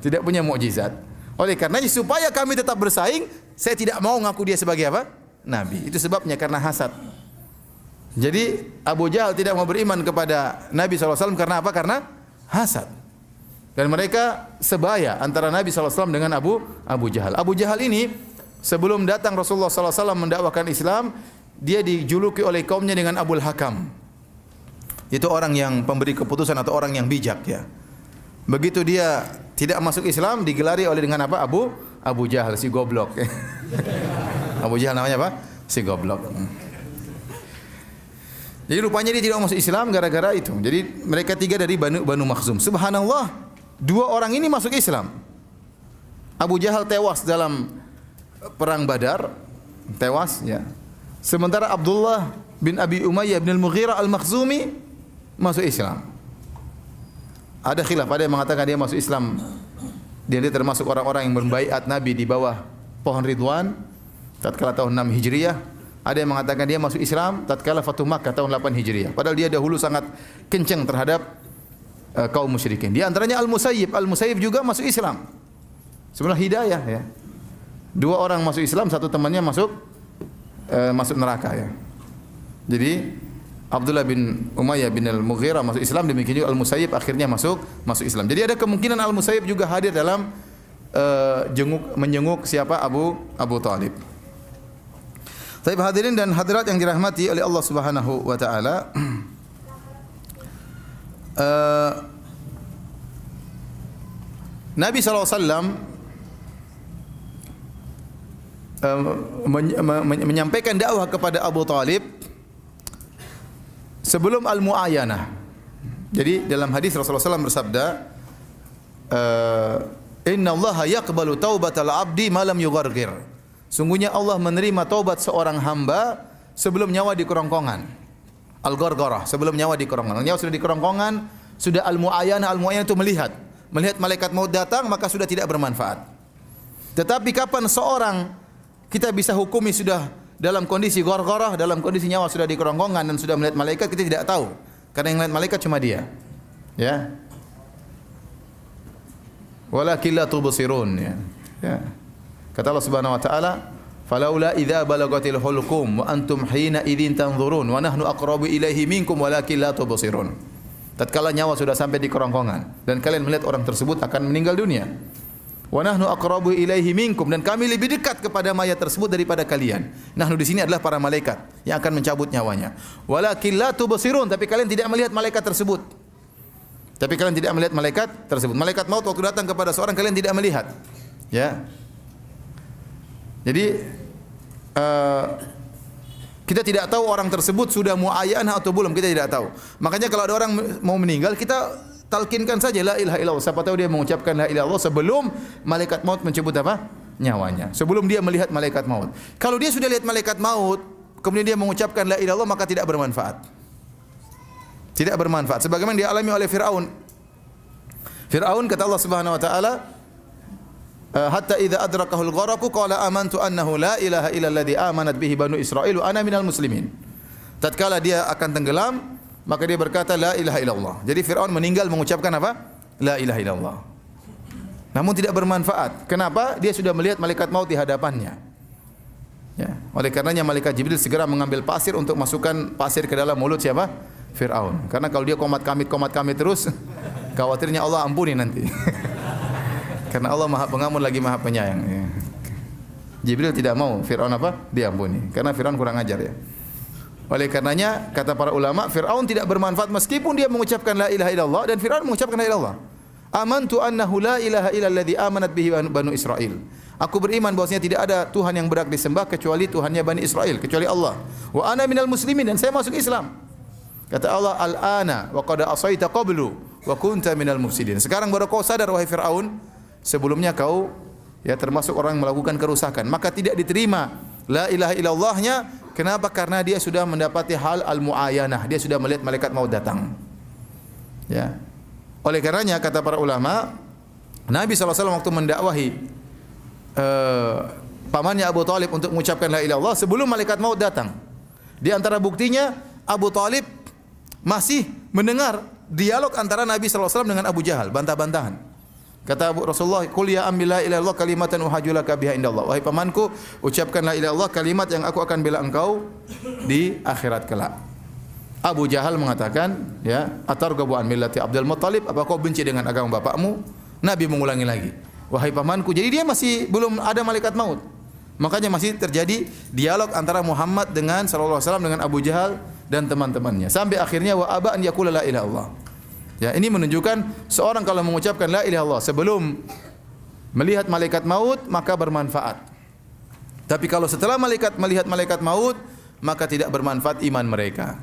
Tidak punya mukjizat. Oleh karenanya supaya kami tetap bersaing, saya tidak mau ngaku dia sebagai apa? Nabi. Itu sebabnya karena hasad. Jadi Abu Jahal tidak mau beriman kepada Nabi SAW karena apa? Karena hasad. Dan mereka sebaya antara Nabi SAW dengan Abu Jahal. Abu Jahal ini sebelum datang Rasulullah SAW mendakwakan Islam, dia dijuluki oleh kaumnya dengan Abul Hakam. Itu orang yang pemberi keputusan atau orang yang bijak, ya. Begitu dia tidak masuk Islam, digelari oleh dengan apa? Abu Jahal, si goblok. Abu Jahal namanya apa? Si goblok. Jadi rupanya dia tidak masuk Islam gara-gara itu. Jadi mereka tiga dari Banu Makhzum. Subhanallah, dua orang ini masuk Islam. Abu Jahal tewas dalam perang Badar, tewas, ya. Sementara Abdullah bin Abi Umayyah bin Al-Mughirah Al-Makhzumi masuk Islam. Ada khilaf, ada yang mengatakan dia masuk Islam, dia termasuk orang-orang yang berbaiat Nabi di bawah pohon Ridwan tatkala tahun 6 Hijriah. Ada yang mengatakan dia masuk Islam tatkala Fatuh Makkah tahun 8 Hijriah. Padahal dia dahulu sangat kencang terhadap kaum musyrikin. Di antaranya Al-Musayyib. Al-Musayyib juga masuk Islam. Sebenarnya hidayah, ya. Dua orang masuk Islam, satu temannya masuk neraka, ya. Jadi Abdullah bin Umayyah bin Al-Mughirah masuk Islam, demikian juga Al-Musayyib akhirnya masuk Islam. Jadi ada kemungkinan Al-Musayyib juga hadir dalam menjenguk siapa? Abu Talib. Tapi hadirin dan hadirat yang dirahmati oleh Allah Subhanahu wa taala, Nabi sallallahu alaihi wasallam menyampaikan dakwah kepada Abu Talib sebelum al-mu'ayanah. Jadi dalam hadis Rasulullah SAW bersabda, Inna Allah yaqbalu taubatal abdi ma lam yughargir. Sungguhnya Allah menerima taubat seorang hamba sebelum nyawa di kerongkongan. Al-ghargharah, sebelum nyawa di kerongkongan. Nyawa sudah di kerongkongan, sudah al-mu'ayanah. Al-mu'ayanah itu melihat malaikat maut datang, maka sudah tidak bermanfaat. Tetapi kapan seorang kita bisa hukumi sudah dalam kondisi ghargharah, dalam kondisi nyawa sudah di kerongkongan dan sudah melihat malaikat, kita tidak tahu. Karena yang melihat malaikat cuma dia. Ya. Walakin la tubsirun, ya. Ya. Kata Allah Subhanahu wa taala, "Falaula idza balagatil hulqum wa antum hina idzin tanzurun wa nahnu aqrabu ilaihi minkum walakin la tubsirun." Tatkala nyawa sudah sampai di kerongkongan dan kalian melihat orang tersebut akan meninggal dunia. Wa nahnu aqrabu ilaihi minkum, dan kami lebih dekat kepada mayat tersebut daripada kalian. Nahnu di sini adalah para malaikat yang akan mencabut nyawanya. Walakin la tubsirun, tapi kalian tidak melihat malaikat tersebut. Tapi kalian tidak melihat malaikat tersebut. Malaikat maut waktu datang kepada seorang kalian tidak melihat. Ya. Jadi kita tidak tahu orang tersebut sudah muayyanah atau belum, kita tidak tahu. Makanya kalau ada orang mau meninggal, kita talkinkan saja la ilaha illallah. Siapa tahu dia mengucapkan la ilaha illallah sebelum malaikat maut mencabut apa? Nyawanya. Sebelum dia melihat malaikat maut. Kalau dia sudah lihat malaikat maut, kemudian dia mengucapkan la ilaha illallah, maka tidak bermanfaat. Tidak bermanfaat. Sebagaimana dialami oleh Fir'aun. Fir'aun kata Allah Subhanahu wa taala, hatta idza adrakahul gharaqu qala amantu annahu la ilaha illa alladhi amanat bihi banu Israil wa ana minal muslimin. Tatkala dia akan tenggelam, maka dia berkata la ilaha illallah. Jadi Fir'aun meninggal mengucapkan apa? La ilaha illallah. Namun tidak bermanfaat. Kenapa? Dia sudah melihat malaikat maut di hadapannya. Ya. Oleh karenanya malaikat Jibril segera mengambil pasir untuk masukkan pasir ke dalam mulut siapa? Fir'aun. Karena kalau dia komat kamit terus, khawatirnya Allah ampuni nanti. Karena Allah Maha Pengampun lagi Maha Penyayang. Ya. Jibril tidak mau Fir'aun apa? Diampuni. Karena Fir'aun kurang ajar ya. Oleh karenanya kata para ulama, Fir'aun tidak bermanfaat meskipun dia mengucapkan la ilaha illallah, dan Fir'aun mengucapkan la ilaha illallah. Amantu annahu la ilaha illa alladhi amanat bihi banu Israil. Aku beriman bahwasanya tidak ada Tuhan yang berhak disembah kecuali Tuhannya Bani Israel, kecuali Allah. Wa ana minal muslimin, dan saya masuk Islam. Kata Allah, al-ana wa qad asaita qablu wa kunta minal mufsidin. Sekarang baru kau sadar wahai Fir'aun, sebelumnya kau ya termasuk orang yang melakukan kerusakan. Maka tidak diterima la ilaha illallahnya. Kenapa? Karena dia sudah mendapati hal al-muayyanah. Dia sudah melihat malaikat maut datang. Ya. Oleh karenanya kata para ulama, Nabi SAW waktu mendakwahi pamannya Abu Talib untuk mengucapkan la ilaha illallah sebelum malaikat maut datang. Di antara buktinya Abu Talib masih mendengar dialog antara Nabi SAW dengan Abu Jahal, bantah-bantahan. Kata Rasulullah, "Qul ya ammi la ilaha illallah kalimatan uhajjulaka biha indallah." Wahai pamanku, ucapkan la ilaha illallah, kalimat yang aku akan bela engkau di akhirat kelak. Abu Jahal mengatakan, ya, atarghabu an millati Abdul Muttalib, apa kau benci dengan agama bapakmu? Nabi mengulangi lagi, wahai pamanku. Jadi dia masih belum ada malaikat maut. Makanya masih terjadi dialog antara Muhammad dengan sallallahu alaihi wasallam dengan Abu Jahal dan teman-temannya. Sampai akhirnya wa aba an yaqula la ilaha illallah. Ya, ini menunjukkan seorang kalau mengucapkan la ilaha illallah sebelum melihat malaikat maut maka bermanfaat. Tapi kalau setelah melihat malaikat maut maka tidak bermanfaat iman mereka.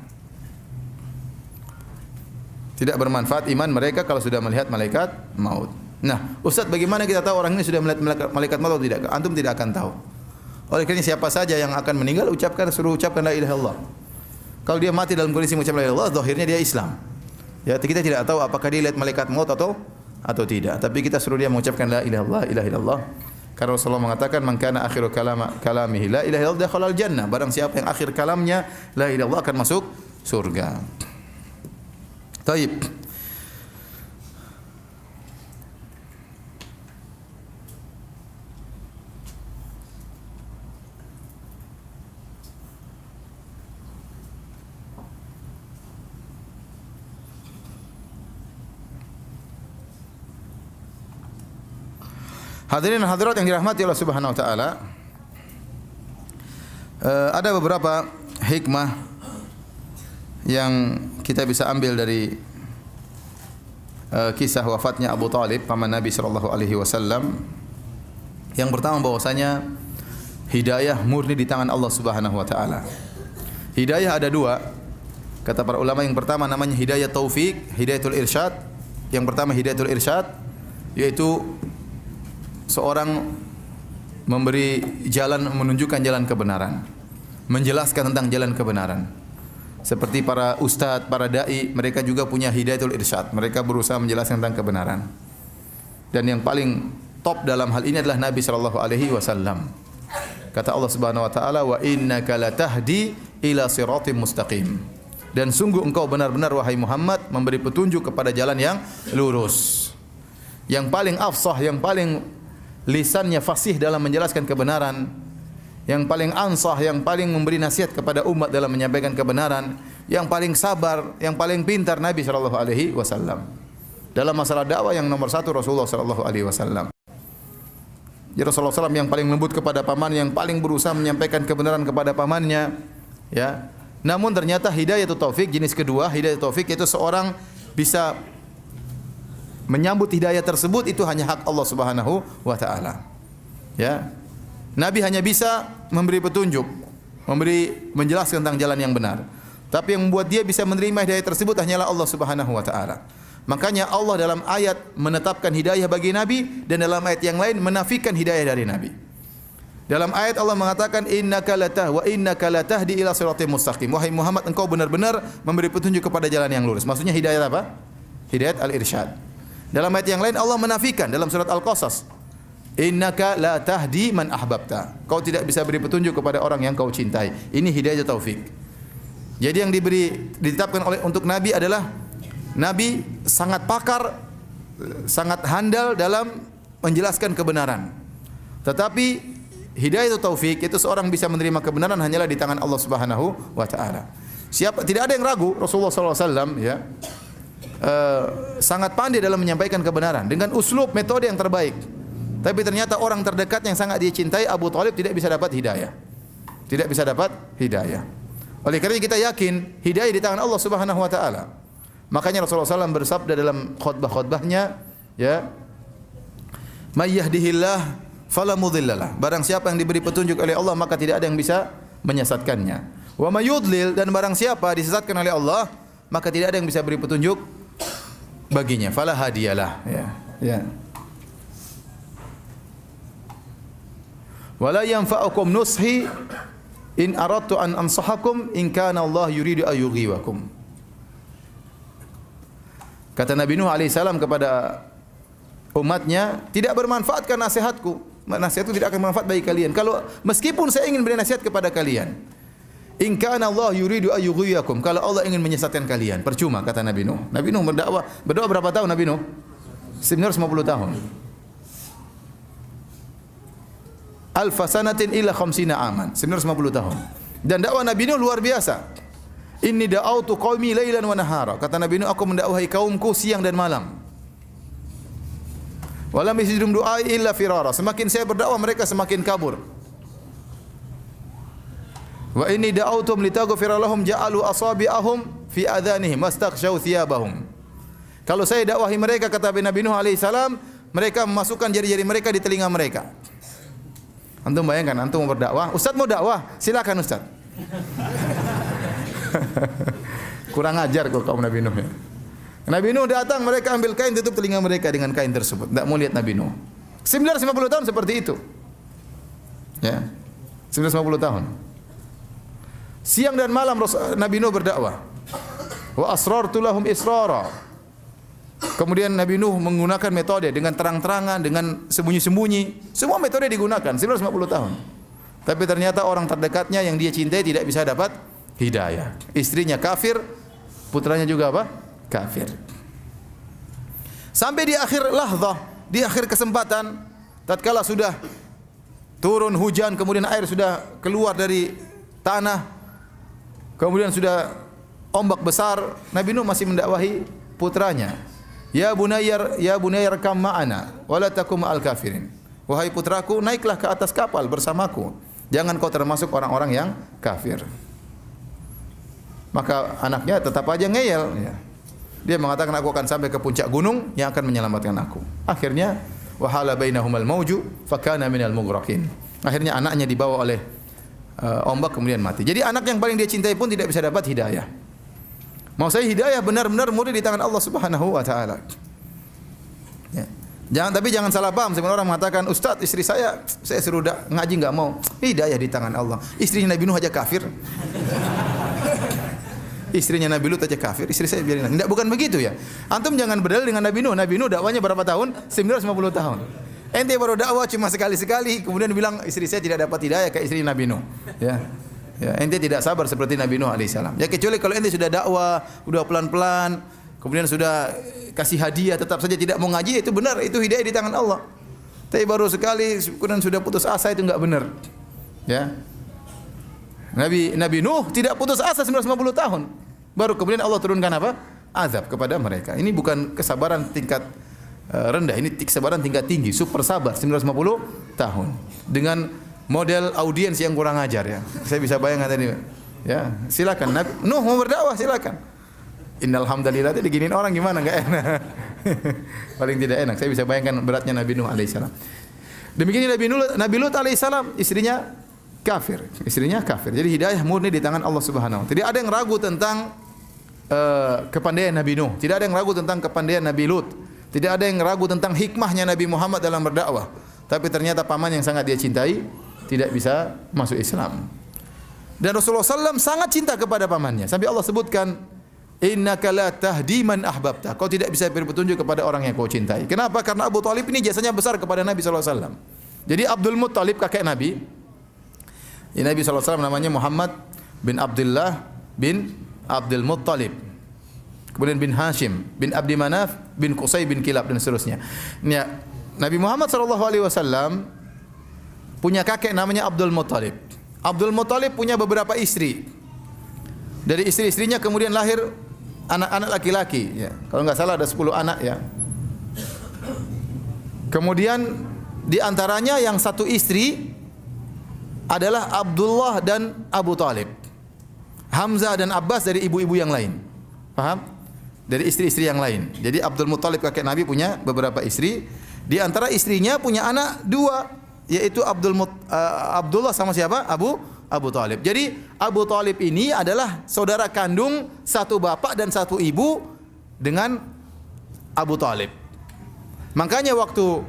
Tidak bermanfaat iman mereka kalau sudah melihat malaikat maut. Nah, Ustaz, bagaimana kita tahu orang ini sudah melihat malaikat maut atau tidak? Antum tidak akan tahu. Oleh karena siapa saja yang akan meninggal suruh ucapkan la ilaha illallah. Kalau dia mati dalam kondisi mengucapkan la ilaha illallah, zahirnya dia Islam. Ya, kita tidak tahu apakah dia lihat malaikat maut atau tidak. Tapi kita suruh dia mengucapkan la ilaha illallah. Karena Rasulullah mengatakan, "Man kana akhiru kalamihi la ilaha illallah dakhala al-jannah." Barang siapa yang akhir kalamnya la ilaha illallah akan masuk surga. Taib. Hadirin dan hadirat yang dirahmati Allah Subhanahu wa taala, ada beberapa hikmah yang kita bisa ambil dari kisah wafatnya Abu Talib paman Nabi sallallahu alaihi wasallam. Yang pertama bahwasanya hidayah murni di tangan Allah Subhanahu wa taala. Hidayah ada dua. Kata para ulama, yang pertama namanya hidayah taufik, hidayatul irsyad. Yang pertama hidayatul irsyad, yaitu seorang memberi jalan, menunjukkan jalan kebenaran, menjelaskan tentang jalan kebenaran. Seperti para ustadz, para dai, mereka juga punya hidayatul irsyad. Mereka berusaha menjelaskan tentang kebenaran. Dan yang paling top dalam hal ini adalah Nabi sallallahu alaihi wasallam. Kata Allah Subhanahu wa taala, "Wa innaka latahdi ila siratim mustaqim." Dan sungguh engkau benar-benar wahai Muhammad memberi petunjuk kepada jalan yang lurus. Yang paling afsah, yang paling lisannya fasih dalam menjelaskan kebenaran, yang paling ansah, yang paling memberi nasihat kepada umat dalam menyampaikan kebenaran, yang paling sabar, yang paling pintar Nabi sallallahu alaihi wasallam. Dalam masalah dakwah yang nomor satu Rasulullah sallallahu alaihi wasallam. Jadi Rasulullah SAW yang paling lembut kepada pamannya, yang paling berusaha menyampaikan kebenaran kepada pamannya, ya. Namun ternyata hidayah taufik jenis kedua, hidayah taufik itu seorang bisa menyambut hidayah tersebut, itu hanya hak Allah Subhanahu wa taala. Ya. Nabi hanya bisa memberi petunjuk, menjelaskan tentang jalan yang benar. Tapi yang membuat dia bisa menerima hidayah tersebut hanyalah Allah Subhanahu wa taala. Makanya Allah dalam ayat menetapkan hidayah bagi Nabi, dan dalam ayat yang lain menafikan hidayah dari Nabi. Dalam ayat Allah mengatakan innaka latahdi ila siratal mustaqim. Wahai Muhammad, engkau benar-benar memberi petunjuk kepada jalan yang lurus. Maksudnya hidayah apa? Hidayat al-irsyad. Dalam ayat yang lain Allah menafikan dalam surat Al-Qasas. Innaka la tahdi man ahbabta. Kau tidak bisa beri petunjuk kepada orang yang kau cintai. Ini hidayah taufik. Jadi yang ditetapkan untuk Nabi adalah Nabi sangat pakar, sangat handal dalam menjelaskan kebenaran. Tetapi hidayah taufik itu seorang bisa menerima kebenaran hanyalah di tangan Allah Subhanahu wa taala. Tidak ada yang ragu, Rasulullah SAW ya, sangat pandai dalam menyampaikan kebenaran dengan uslub metode yang terbaik. Tapi ternyata orang terdekat yang sangat dia cintai, Abu Thalib, tidak bisa dapat hidayah. Tidak bisa dapat hidayah. Oleh karena kita yakin hidayah di tangan Allah Subhanahu wa taala. Makanya Rasulullah SAW bersabda dalam khutbah-khutbahnya, ya, "May yahdihillah fala mudhillalah." Barang siapa yang diberi petunjuk oleh Allah, maka tidak ada yang bisa menyesatkannya. Wa may yudlil, dan barang siapa disesatkan oleh Allah, maka tidak ada yang bisa beri petunjuk baginya. Fala hadiyalah, ya. Ya. Wala yanfa'ukum nushi in aradtu an ansahakum in kana Allah yuridu an yughiwakum. Kata Nabi Nuh alaihissalam kepada umatnya, tidak bermanfaatkan nasihatku. Nasihatku tidak akan bermanfaat bagi kalian. Kalau meskipun saya ingin beri nasihat kepada kalian, in kana Allah yuridu an yughiwakum. Kalau Allah ingin menyesatkan kalian, percuma, kata Nabi Nuh. Nabi Nuh berdoa berapa tahun Nabi Nuh? 950 tahun. Alfa sanatin illa khamsina aman, 950 tahun. Dan dakwah Nabi Nuh luar biasa. Inni da'autu qaumi lailan wa nahara. Kata Nabi Nuh, aku mendakwahi kaumku siang dan malam. Walam yazidum du'ai illa firara. Semakin saya berdakwah mereka semakin kabur. Wa inni da'autum litaghfira lahum ja'alu asabi'ahum fi adhanihim wastaghshaw thiyabahum. Kalau saya dakwahi mereka, kata Nabi Nuh alaihi salam, mereka memasukkan jari-jari mereka di telinga mereka. Antum bayangkan, antum mau berdakwah, Ustaz mau dakwah, silakan Ustaz. Kurang ajar kok kaum Nabi Nuh ya. Nabi Nuh datang, mereka ambil kain tutup telinga mereka dengan kain tersebut. Tidak mau lihat Nabi Nuh. 950 tahun seperti itu. Ya. 950 tahun. Siang dan malam Nabi Nuh berdakwah. Wa asrartu lahum israra. Kemudian Nabi Nuh menggunakan metode dengan terang-terangan, dengan sembunyi-sembunyi. Semua metode digunakan 950 tahun. Tapi ternyata orang terdekatnya yang dia cintai tidak bisa dapat hidayah. Istrinya kafir, putranya juga apa? Kafir. Sampai di akhir lahzah, di akhir kesempatan, tatkala sudah turun hujan, kemudian air sudah keluar dari tanah, kemudian sudah ombak besar, Nabi Nuh masih mendakwahi putranya. Ya bunayyar kam ma'ana wala takum ma'al kafirin. Wahai putraku, naiklah ke atas kapal bersamaku. Jangan kau termasuk orang-orang yang kafir. Maka anaknya tetap aja ngeyel, ya. Dia mengatakan, aku akan sampai ke puncak gunung yang akan menyelamatkan aku. Akhirnya wahala bainahumal mauju fakana minal mughraqin. Akhirnya anaknya dibawa oleh ombak kemudian mati. Jadi anak yang paling dia cintai pun tidak bisa dapat hidayah. Mau saya hidayah benar-benar murni di tangan Allah Subhanahu wa taala. Ya. Tapi jangan salah paham. Sebenarnya orang mengatakan, Ustaz, istri saya suruh ngaji enggak mau. Hidayah di tangan Allah. Istrinya Nabi Nuh aja kafir. Istrinya Nabi Lut aja kafir, istri saya biarin. Tidak, bukan begitu ya. Antum jangan berdalil dengan Nabi Nuh. Nabi Nuh dakwanya berapa tahun? 950 tahun. Ente baru dakwah cuma sekali-sekali, kemudian bilang istri saya tidak dapat hidayah kayak istri Nabi Nuh. Ya. Ya, ente tidak sabar seperti Nabi Nuh alaihissalam. Ya, kecuali kalau ente sudah dakwah, udah pelan-pelan, kemudian sudah kasih hadiah, tetap saja tidak mau ngaji, itu benar, itu hidayah di tangan Allah. Tapi baru sekali, kemudian sudah putus asa, itu enggak benar. Ya. Nabi Nuh tidak putus asa 950 tahun. Baru kemudian Allah turunkan apa? Azab kepada mereka. Ini bukan kesabaran tingkat rendah. Ini kesabaran tingkat tinggi, super sabar 950 tahun. Dengan model audiens yang kurang ajar ya. Saya bisa bayangkan tadi. Ya, silakan Nuh mau berdakwah silakan. Innal hamdalillah itu diginiin orang gimana enggak enak. Paling tidak enak. Saya bisa bayangkan beratnya Nabi Nuh alaihissalam. Demikian Nabi Lut alaihissalam, istrinya kafir. Istrinya kafir. Jadi hidayah murni di tangan Allah Subhanahu wa taala. Tidak ada yang ragu tentang kepandaian Nabi Nuh. Tidak ada yang ragu tentang kepandaian Nabi Lut. Tidak ada yang ragu tentang hikmahnya Nabi Muhammad dalam berdakwah. Tapi ternyata paman yang sangat dia cintai tidak bisa masuk Islam. Dan Rasulullah SAW sangat cinta kepada pamannya. Sampai Allah sebutkan, innaka la tahdi man ahbabta. Kau tidak bisa beri petunjuk kepada orang yang kau cintai. Kenapa? Karena Abu Talib ini jasanya besar kepada Nabi SAW. Jadi Abdul Muttalib kakek Nabi. Nabi SAW namanya Muhammad bin Abdullah bin Abdul Muttalib. Kemudian bin Hashim, bin Abdi Manaf, bin Qusay bin Kilab dan seterusnya. Ya, Nabi Muhammad SAW punya kakek namanya Abdul Muttalib. Abdul Muttalib punya beberapa istri. Dari istri-istrinya kemudian lahir anak-anak laki-laki. Ya. Kalau nggak salah ada 10 anak ya. Kemudian di antaranya yang satu istri adalah Abdullah dan Abu Talib. Hamzah dan Abbas dari ibu-ibu yang lain. Paham? Dari istri-istri yang lain. Jadi Abdul Muttalib kakek Nabi punya beberapa istri. Di antara istrinya punya anak 2. Yaitu Abdullah sama siapa? Abu Talib. Jadi Abu Talib ini adalah saudara kandung satu bapak dan satu ibu dengan Abu Talib. Makanya waktu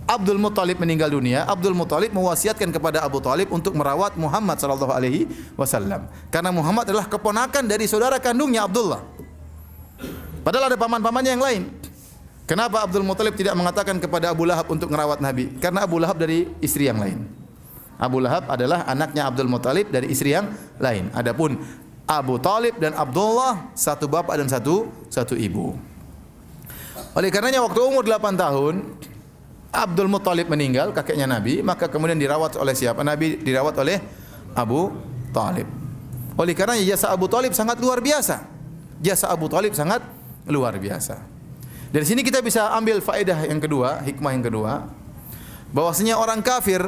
Abdul Muttalib meninggal dunia, Abdul Muttalib mewasiatkan kepada Abu Talib untuk merawat Muhammad sallallahu alaihi wasallam. Karena Muhammad adalah keponakan dari saudara kandungnya Abdullah. Padahal ada paman-pamannya yang lain. Kenapa Abdul Muttalib tidak mengatakan kepada Abu Lahab untuk merawat Nabi? Karena Abu Lahab dari istri yang lain. Abu Lahab adalah anaknya Abdul Muttalib dari istri yang lain. Adapun Abu Talib dan Abdullah satu bapak dan satu ibu. Oleh karenanya waktu umur 8 tahun Abdul Muttalib meninggal, kakeknya Nabi, maka kemudian dirawat oleh siapa? Nabi dirawat oleh Abu Talib. Oleh karenanya jasa Abu Talib sangat luar biasa. Jasa Abu Talib sangat luar biasa. Dari sini kita bisa ambil faedah yang kedua, hikmah yang kedua, bahwasanya orang kafir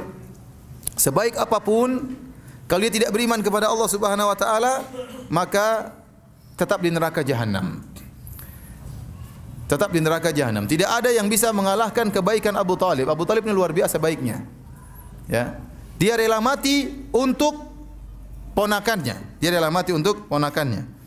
sebaik apapun kalau dia tidak beriman kepada Allah Subhanahu wa taala, maka tetap di neraka jahanam. Tetap di neraka jahanam. Tidak ada yang bisa mengalahkan kebaikan Abu Talib. Abu Talib ini luar biasa baiknya. Ya. Dia rela mati untuk ponakannya. Dia rela mati untuk ponakannya.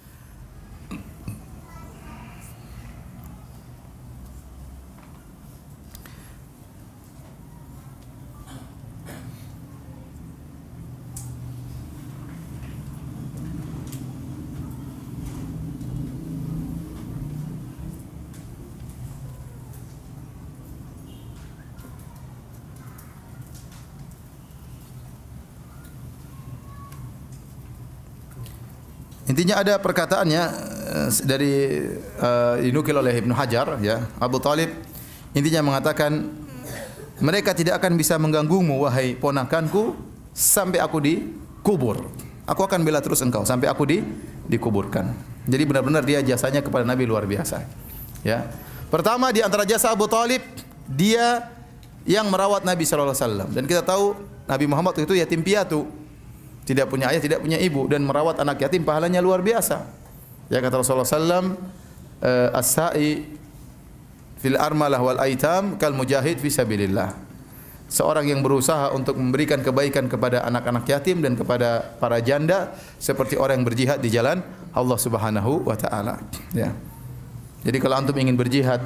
Intinya ada perkataannya dari dinukil oleh Ibnu Hajar ya, Abu Talib intinya mengatakan mereka tidak akan bisa mengganggumu wahai ponakanku sampai aku dikubur. Aku akan bela terus engkau sampai aku dikuburkan. Jadi benar-benar dia jasanya kepada Nabi luar biasa. Ya. Pertama di antara jasa Abu Talib, dia yang merawat Nabi sallallahu alaihi wasallam. Dan kita tahu Nabi Muhammad itu yatim piatu. Tidak punya ayah, tidak punya ibu, dan merawat anak yatim pahalanya luar biasa. Ya kata Rasulullah sallam, as-sa'i fil armalah wal aitam kal mujahid fi sabilillah. Seorang yang berusaha untuk memberikan kebaikan kepada anak-anak yatim dan kepada para janda seperti orang yang berjihad di jalan Allah Subhanahu wa taala. Ya. Jadi kalau antum ingin berjihad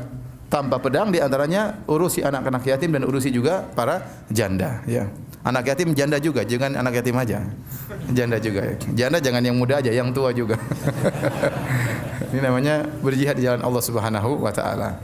tanpa pedang, di antaranya urusi anak-anak yatim dan urusi juga para janda, ya. Anak yatim janda juga, jangan anak yatim aja. Janda juga ya. Janda jangan yang muda aja, yang tua juga. Ini namanya berjihad di jalan Allah Subhanahu wa taala.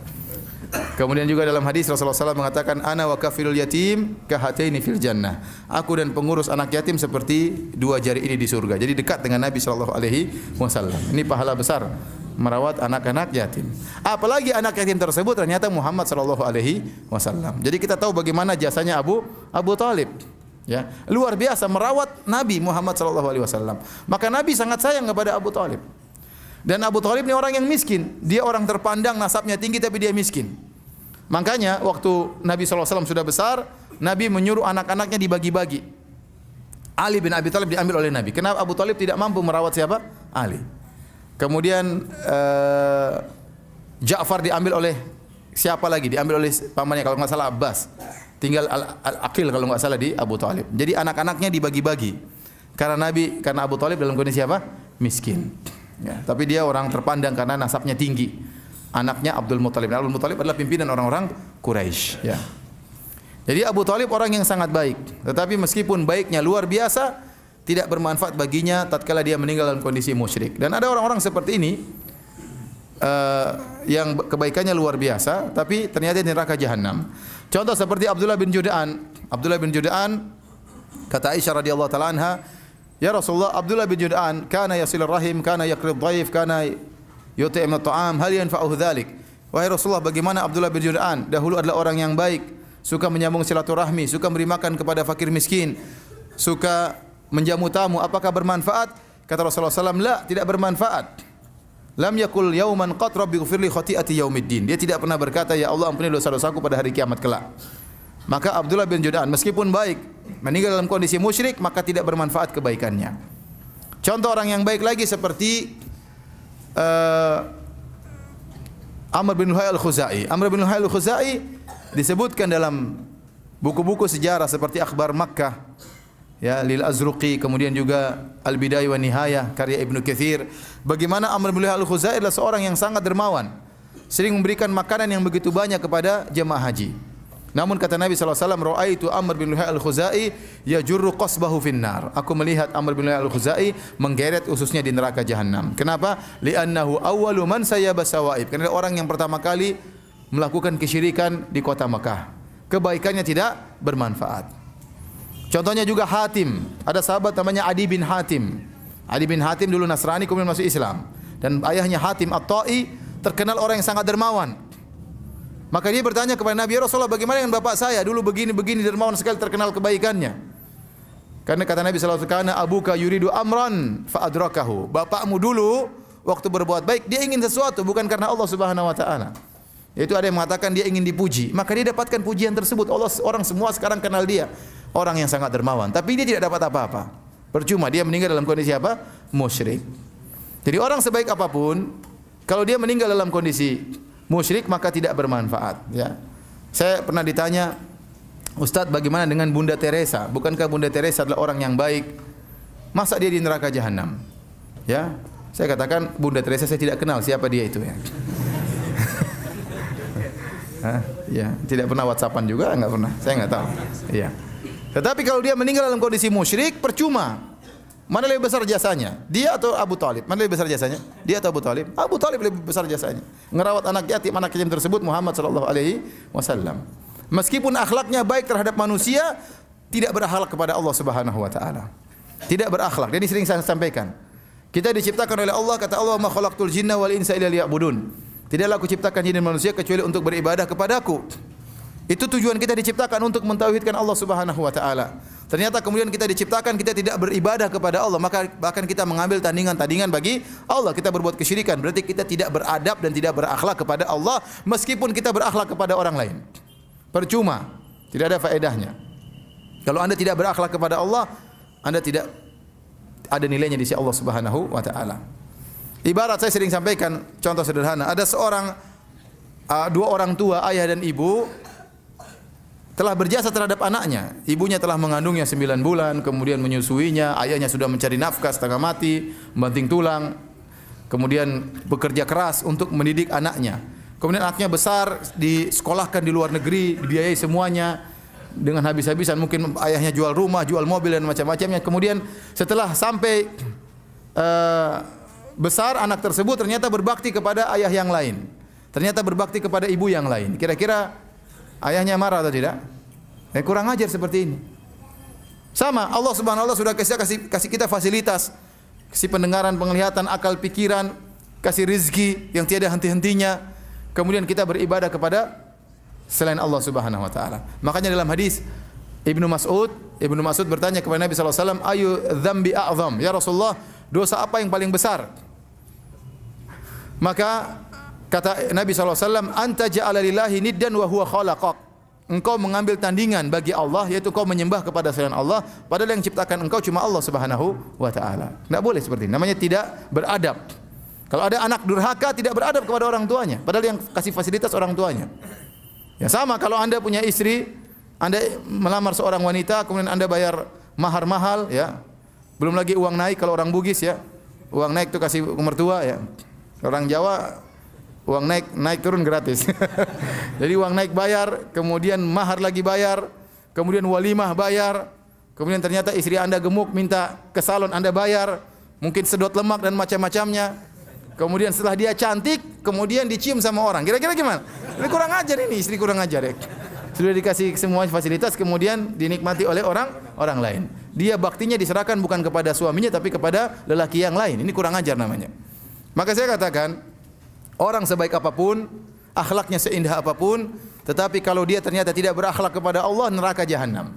Kemudian juga dalam hadis Rasulullah SAW mengatakan ana wa kafilul yatim kahataini fil jannah. Aku dan pengurus anak yatim seperti dua jari ini di surga. Jadi dekat dengan Nabi sallallahu alaihi wasallam. Ini pahala besar merawat anak-anak yatim. Apalagi anak yatim tersebut ternyata Muhammad sallallahu alaihi wasallam. Jadi kita tahu bagaimana jasanya Abu Talib. Ya, luar biasa merawat Nabi Muhammad sallallahu alaihi wasallam. Maka Nabi sangat sayang kepada Abu Talib. Dan Abu Talib ini orang yang miskin. Dia orang terpandang nasabnya tinggi tapi dia miskin. Makanya waktu Nabi SAW sudah besar, Nabi menyuruh anak-anaknya dibagi-bagi. Ali bin Abi Thalib diambil oleh Nabi. Kenapa Abu Thalib tidak mampu merawat siapa? Ali. Kemudian Ja'far diambil oleh siapa lagi? Diambil oleh pamannya kalau nggak salah Abbas. Tinggal Aqil kalau nggak salah di Abu Thalib. Jadi anak-anaknya dibagi-bagi. Karena Abu Thalib dalam kondisi apa? Miskin. Ya, tapi dia orang terpandang karena nasabnya tinggi. Anaknya Abdul Muthalib. Abdul Muthalib adalah pimpinan orang-orang Quraisy. Ya. Jadi Abu Thalib orang yang sangat baik. Tetapi meskipun baiknya luar biasa, tidak bermanfaat baginya tatkala dia meninggal dalam kondisi musyrik. Dan ada orang-orang seperti ini yang kebaikannya luar biasa, tapi ternyata di neraka jahanam. Contoh seperti Abdullah bin Jud'an. Abdullah bin Jud'an, kata Aisyah radhiyallahu taala anha, "Ya Rasulullah, Abdullah bin Jud'an kana yasilur rahim, kana yaqrid dhaif, kana yut'im at-ta'am, hal yanfa'uhu dzalik?" Wahai Rasulullah, bagaimana Abdullah bin Jud'an? Dahulu adalah orang yang baik, suka menyambung silaturahmi, suka memberi makan kepada fakir miskin, suka menjamu tamu. Apakah bermanfaat? Kata Rasulullah SAW, la, tidak bermanfaat. Lam yakul yauman qat rabbi ighfirli khati'ati yaumiddin. Dia tidak pernah berkata, ya Allah ampuni dosa-dosaku pada hari kiamat kelak. Maka Abdullah bin Jud'an meskipun baik, meninggal dalam kondisi musyrik, maka tidak bermanfaat kebaikannya. Contoh orang yang baik lagi seperti Amr bin Luhai al-Khuzai. Amr bin Luhai al-Khuzai disebutkan dalam buku-buku sejarah seperti Akhbar Makkah, ya, Lil Azruqi, kemudian juga Al-Bidayah wa Nihayah karya Ibnu Katsir. Bagaimana Amr bin Luhai al-Khuzai adalah seorang yang sangat dermawan, sering memberikan makanan yang begitu banyak kepada jemaah haji. Namun kata Nabi SAW, "Ra'aitu Amr bin Luhai al-Khuzai yajurru qasbahu finnar." Aku melihat Amr bin Luhai al-Khuzai menggeret ususnya di neraka jahanam. Kenapa? Li'annahu awwalu man sayyaba sawaib. Karena dia orang yang pertama kali melakukan kesyirikan di kota Makkah. Kebaikannya tidak bermanfaat. Contohnya juga Hatim. Ada sahabat namanya Adi bin Hatim. Adi bin Hatim dulu Nasrani kemudian masuk Islam. Dan ayahnya Hatim At-Ta'i terkenal orang yang sangat dermawan. Maka dia bertanya kepada Nabi, "Ya Rasulullah, bagaimana dengan bapak saya? Dulu begini-begini dermawan sekali, terkenal kebaikannya." Karena kata Nabi sallallahu alaihi wasallam, "Kana abuka yuridu amran fa adrakahu." Bapakmu dulu waktu berbuat baik, dia ingin sesuatu bukan karena Allah Subhanahu wa taala. Yaitu ada yang mengatakan dia ingin dipuji, maka dia dapatkan pujian tersebut. Orang semua sekarang kenal dia, orang yang sangat dermawan, tapi dia tidak dapat apa-apa. Percuma dia meninggal dalam kondisi apa? Musyrik. Jadi orang sebaik apapun, kalau dia meninggal dalam kondisi musyrik maka tidak bermanfaat, ya. Saya pernah ditanya, "Ustaz, bagaimana dengan Bunda Teresa? Bukankah Bunda Teresa adalah orang yang baik? Masa dia di neraka jahanam?" Ya, saya katakan Bunda Teresa saya tidak kenal siapa dia itu, ya. Ya, tidak pernah WhatsAppan juga, enggak pernah. Saya enggak tahu. Iya. Tetapi kalau dia meninggal dalam kondisi musyrik, percuma. Mana lebih besar jasanya? Dia atau Abu Thalib? Mana lebih besar jasanya? Dia atau Abu Thalib? Abu Thalib lebih besar jasanya. Ngerawat anak yatim tersebut Muhammad sallallahu alaihi wasallam. Meskipun akhlaknya baik terhadap manusia, tidak berakhlak kepada Allah Subhanahu wa taala. Tidak berakhlak. Jadi sering saya sampaikan. Kita diciptakan oleh Allah, kata Allah, "Ma khalaqtul jinna wal insa illa liya'budun." Tidaklah aku ciptakan jin dan manusia kecuali untuk beribadah kepadaku. Itu tujuan kita diciptakan, untuk mentauhidkan Allah Subhanahu wa taala. Ternyata kemudian kita diciptakan kita tidak beribadah kepada Allah, maka bahkan kita mengambil tandingan-tandingan bagi Allah. Kita berbuat kesyirikan, berarti kita tidak beradab dan tidak berakhlak kepada Allah meskipun kita berakhlak kepada orang lain. Percuma, tidak ada faedahnya. Kalau Anda tidak berakhlak kepada Allah, Anda tidak ada nilainya di sisi Allah Subhanahu wa taala. Ibarat saya sering sampaikan contoh sederhana, ada seorang dua orang tua, ayah dan ibu, telah berjasa terhadap anaknya. Ibunya telah mengandungnya 9 bulan, kemudian menyusuinya, ayahnya sudah mencari nafkah setengah mati, membanting tulang, kemudian bekerja keras untuk mendidik anaknya. Kemudian anaknya besar, disekolahkan di luar negeri, dibiayai semuanya dengan habis-habisan, mungkin ayahnya jual rumah, jual mobil dan macam-macamnya. Kemudian setelah sampai besar, anak tersebut ternyata berbakti kepada ayah yang lain. Ternyata berbakti kepada ibu yang lain. Kira-kira ayahnya marah atau tidak? Kurang ajar seperti ini. Sama, Allah Subhanahu wa taala sudah kasih kita fasilitas, kasih pendengaran, penglihatan, akal, pikiran, kasih rizki yang tiada henti-hentinya. Kemudian kita beribadah kepada selain Allah Subhanahu wa taala. Makanya dalam hadis Ibnu Mas'ud bertanya kepada Nabi sallallahu alaihi wasallam, "Ayu dzambi a'zam?" Ya Rasulullah, dosa apa yang paling besar? Maka Kata Nabi SAW, anta ja'ala lillahi niddan wa huwa khalaqak. Engkau mengambil tandingan bagi Allah, yaitu kau menyembah kepada selain Allah, padahal yang ciptakan engkau cuma Allah Subhanahu wa taala. Enggak boleh seperti ini. Namanya tidak beradab. Kalau ada anak durhaka tidak beradab kepada orang tuanya, padahal yang kasih fasilitas orang tuanya. Ya sama kalau Anda punya istri, Anda melamar seorang wanita, kemudian Anda bayar mahar mahal, ya. Belum lagi uang naik kalau orang Bugis, ya. Uang naik itu kasih ke mertua, ya. Orang Jawa uang naik turun gratis. Jadi uang naik bayar, kemudian mahar lagi bayar, kemudian walimah bayar, kemudian ternyata istri Anda gemuk minta ke salon Anda bayar, mungkin sedot lemak dan macam-macamnya. Kemudian setelah dia cantik, kemudian dicium sama orang. Kira-kira gimana? Ini kurang ajar ini, istri kurang ajar ya. Sudah dikasih semua fasilitas, kemudian dinikmati oleh orang lain. Dia baktinya diserahkan bukan kepada suaminya tapi kepada lelaki yang lain. Ini kurang ajar namanya. Maka saya katakan, orang sebaik apapun, akhlaknya seindah apapun, tetapi kalau dia ternyata tidak berakhlak kepada Allah, neraka jahanam.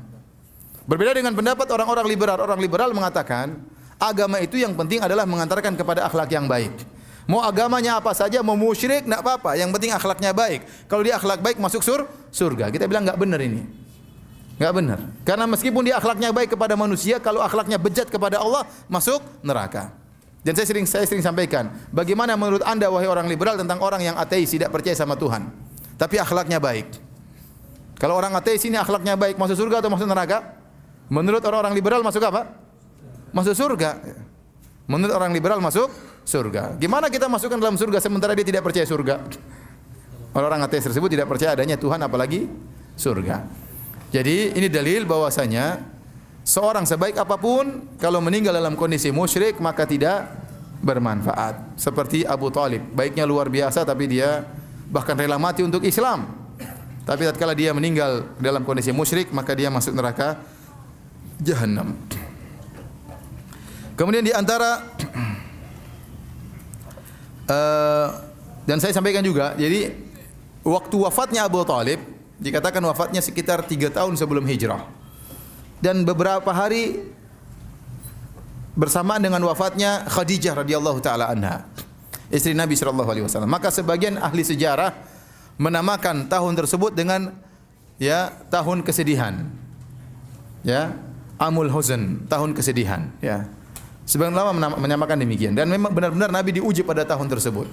Berbeda dengan pendapat orang-orang liberal. Orang liberal mengatakan, agama itu yang penting adalah mengantarkan kepada akhlak yang baik. Mau agamanya apa saja, mau musyrik, enggak apa-apa. Yang penting akhlaknya baik. Kalau dia akhlak baik masuk surga. Kita bilang enggak benar ini. Enggak benar. Karena meskipun dia akhlaknya baik kepada manusia, kalau akhlaknya bejat kepada Allah, masuk neraka. Dan saya sering sampaikan, bagaimana menurut Anda wahai orang liberal tentang orang yang ateis, tidak percaya sama Tuhan, tapi akhlaknya baik? Kalau orang ateis ini akhlaknya baik, masuk surga atau masuk neraka? Menurut orang-orang liberal masuk apa? Masuk surga. Menurut orang liberal masuk surga. Gimana kita masukkan dalam surga sementara dia tidak percaya surga? Orang ateis tersebut tidak percaya adanya Tuhan apalagi surga. Jadi ini dalil bahwasanya seorang sebaik apapun kalau meninggal dalam kondisi musyrik maka tidak bermanfaat. Seperti Abu Talib, baiknya luar biasa tapi dia bahkan rela mati untuk Islam. Tapi tatkala dia meninggal dalam kondisi musyrik maka dia masuk neraka jahanam. Kemudian di antara dan saya sampaikan juga, jadi waktu wafatnya Abu Talib dikatakan wafatnya sekitar 3 tahun sebelum hijrah. Dan beberapa hari bersamaan dengan wafatnya Khadijah radhiyallahu taala anha, istri Nabi sallallahu alaihi wasallam. Maka sebagian ahli sejarah menamakan tahun tersebut dengan tahun kesedihan. Amul Huzn, tahun kesedihan, Sebagian ulama menyamakan demikian, dan memang benar-benar Nabi diuji pada tahun tersebut.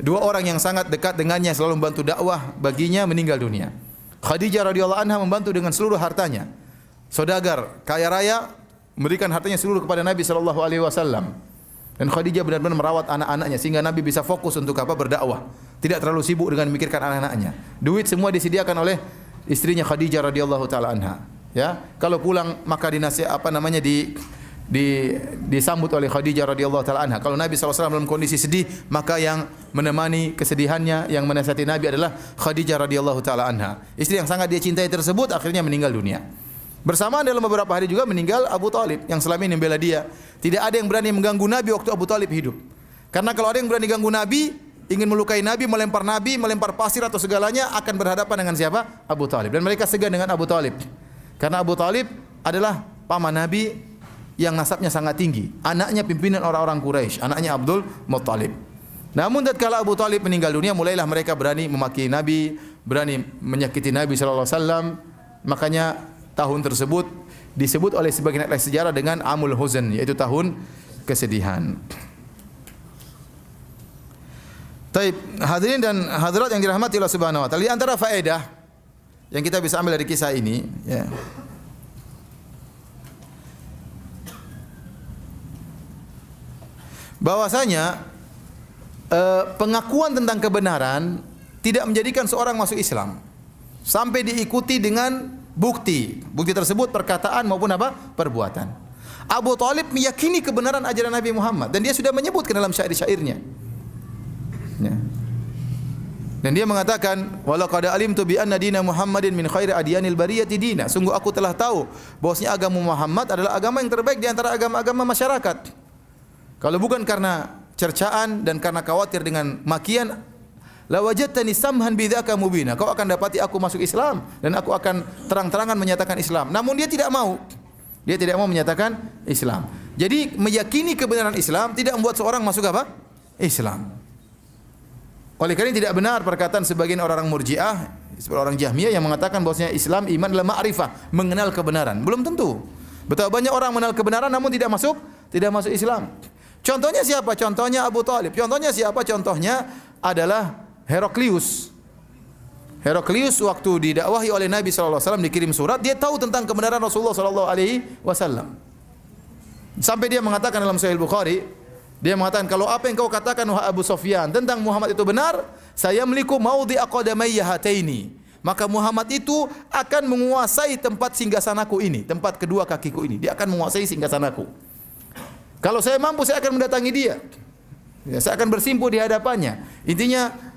2 orang yang sangat dekat dengannya selalu membantu dakwah baginya meninggal dunia. Khadijah radhiyallahu anha membantu dengan seluruh hartanya. Saudagar, kaya raya, memberikan hartanya seluruh kepada Nabi sallallahu alaihi wasallam. Dan Khadijah benar-benar merawat anak-anaknya sehingga Nabi bisa fokus untuk berdakwah. Tidak terlalu sibuk dengan memikirkan anak-anaknya. Duit semua disediakan oleh istrinya Khadijah radhiyallahu taala anha. Kalau pulang maka disambut oleh Khadijah radhiyallahu taala anha. Kalau Nabi SAW dalam kondisi sedih, maka yang menemani kesedihannya, yang menasihati Nabi adalah Khadijah radhiyallahu taala anha. Istri yang sangat dia cintai tersebut akhirnya meninggal dunia. Bersamaan dalam beberapa hari juga meninggal Abu Talib yang selama ini membela dia. Tidak ada yang berani mengganggu Nabi waktu Abu Talib hidup. Karena kalau ada yang berani ganggu Nabi, ingin melukai Nabi, melempar pasir atau segalanya, akan berhadapan dengan siapa? Abu Talib. Dan mereka segan dengan Abu Talib. Karena Abu Talib adalah paman Nabi yang nasabnya sangat tinggi. Anaknya pimpinan orang-orang Quraisy, anaknya Abdul Muttalib. Namun tatkala Abu Talib meninggal dunia, mulailah mereka berani memaki Nabi, berani menyakiti Nabi sallallahu alaihi wasallam. Makanya tahun tersebut disebut oleh sebagian ahli sejarah dengan Amul Huzn, yaitu tahun kesedihan. Taib, hadirin dan hadirat yang dirahmati Allah Subhanahu wa taala, di antara faedah yang kita bisa ambil dari kisah ini, bahwasanya pengakuan tentang kebenaran tidak menjadikan seorang masuk Islam sampai diikuti dengan bukti tersebut perkataan maupun perbuatan. Abu Talib meyakini kebenaran ajaran Nabi Muhammad dan dia sudah menyebutkan dalam syair-syairnya. Dan dia mengatakan, "Wala qad alimtu bi anna dina Muhammadin min khairi adyanil bariyati dina." Sungguh aku telah tahu bahwasanya agama Muhammad adalah agama yang terbaik di antara agama-agama masyarakat. Kalau bukan karena cercaan dan karena khawatir dengan makian, la wajadtani samhan bidzaka mubina. Kau akan dapati aku masuk Islam dan aku akan terang-terangan menyatakan Islam. Namun dia tidak mau. Dia tidak mau menyatakan Islam. Jadi meyakini kebenaran Islam tidak membuat seorang masuk Islam. Oleh karena tidak benar perkataan sebagian orang-orang Murji'ah, seperti orang Jahmiyah yang mengatakan bahwasanya Islam iman adalah ma'rifah, mengenal kebenaran. Belum tentu. Betapa banyak orang mengenal kebenaran namun tidak masuk Islam. Contohnya siapa? Contohnya Abu Thalib. Contohnya siapa? Contohnya adalah Heraklius. Heraklius waktu didakwahi oleh Nabi sallallahu alaihi wasallam dikirim surat, dia tahu tentang kebenaran Rasulullah sallallahu alaihi wasallam. Sampai dia mengatakan dalam Sahih Bukhari, dia mengatakan kalau apa yang kau katakan wahai Abu Sufyan tentang Muhammad itu benar, saya memiliki maudhi'a qadamayya hataini. Maka Muhammad itu akan menguasai tempat singgasanaku ini, tempat kedua kakiku ini. Dia akan menguasai singgasanaku. Kalau saya mampu, saya akan mendatangi dia. Ya, saya akan bersimpuh di hadapannya. Intinya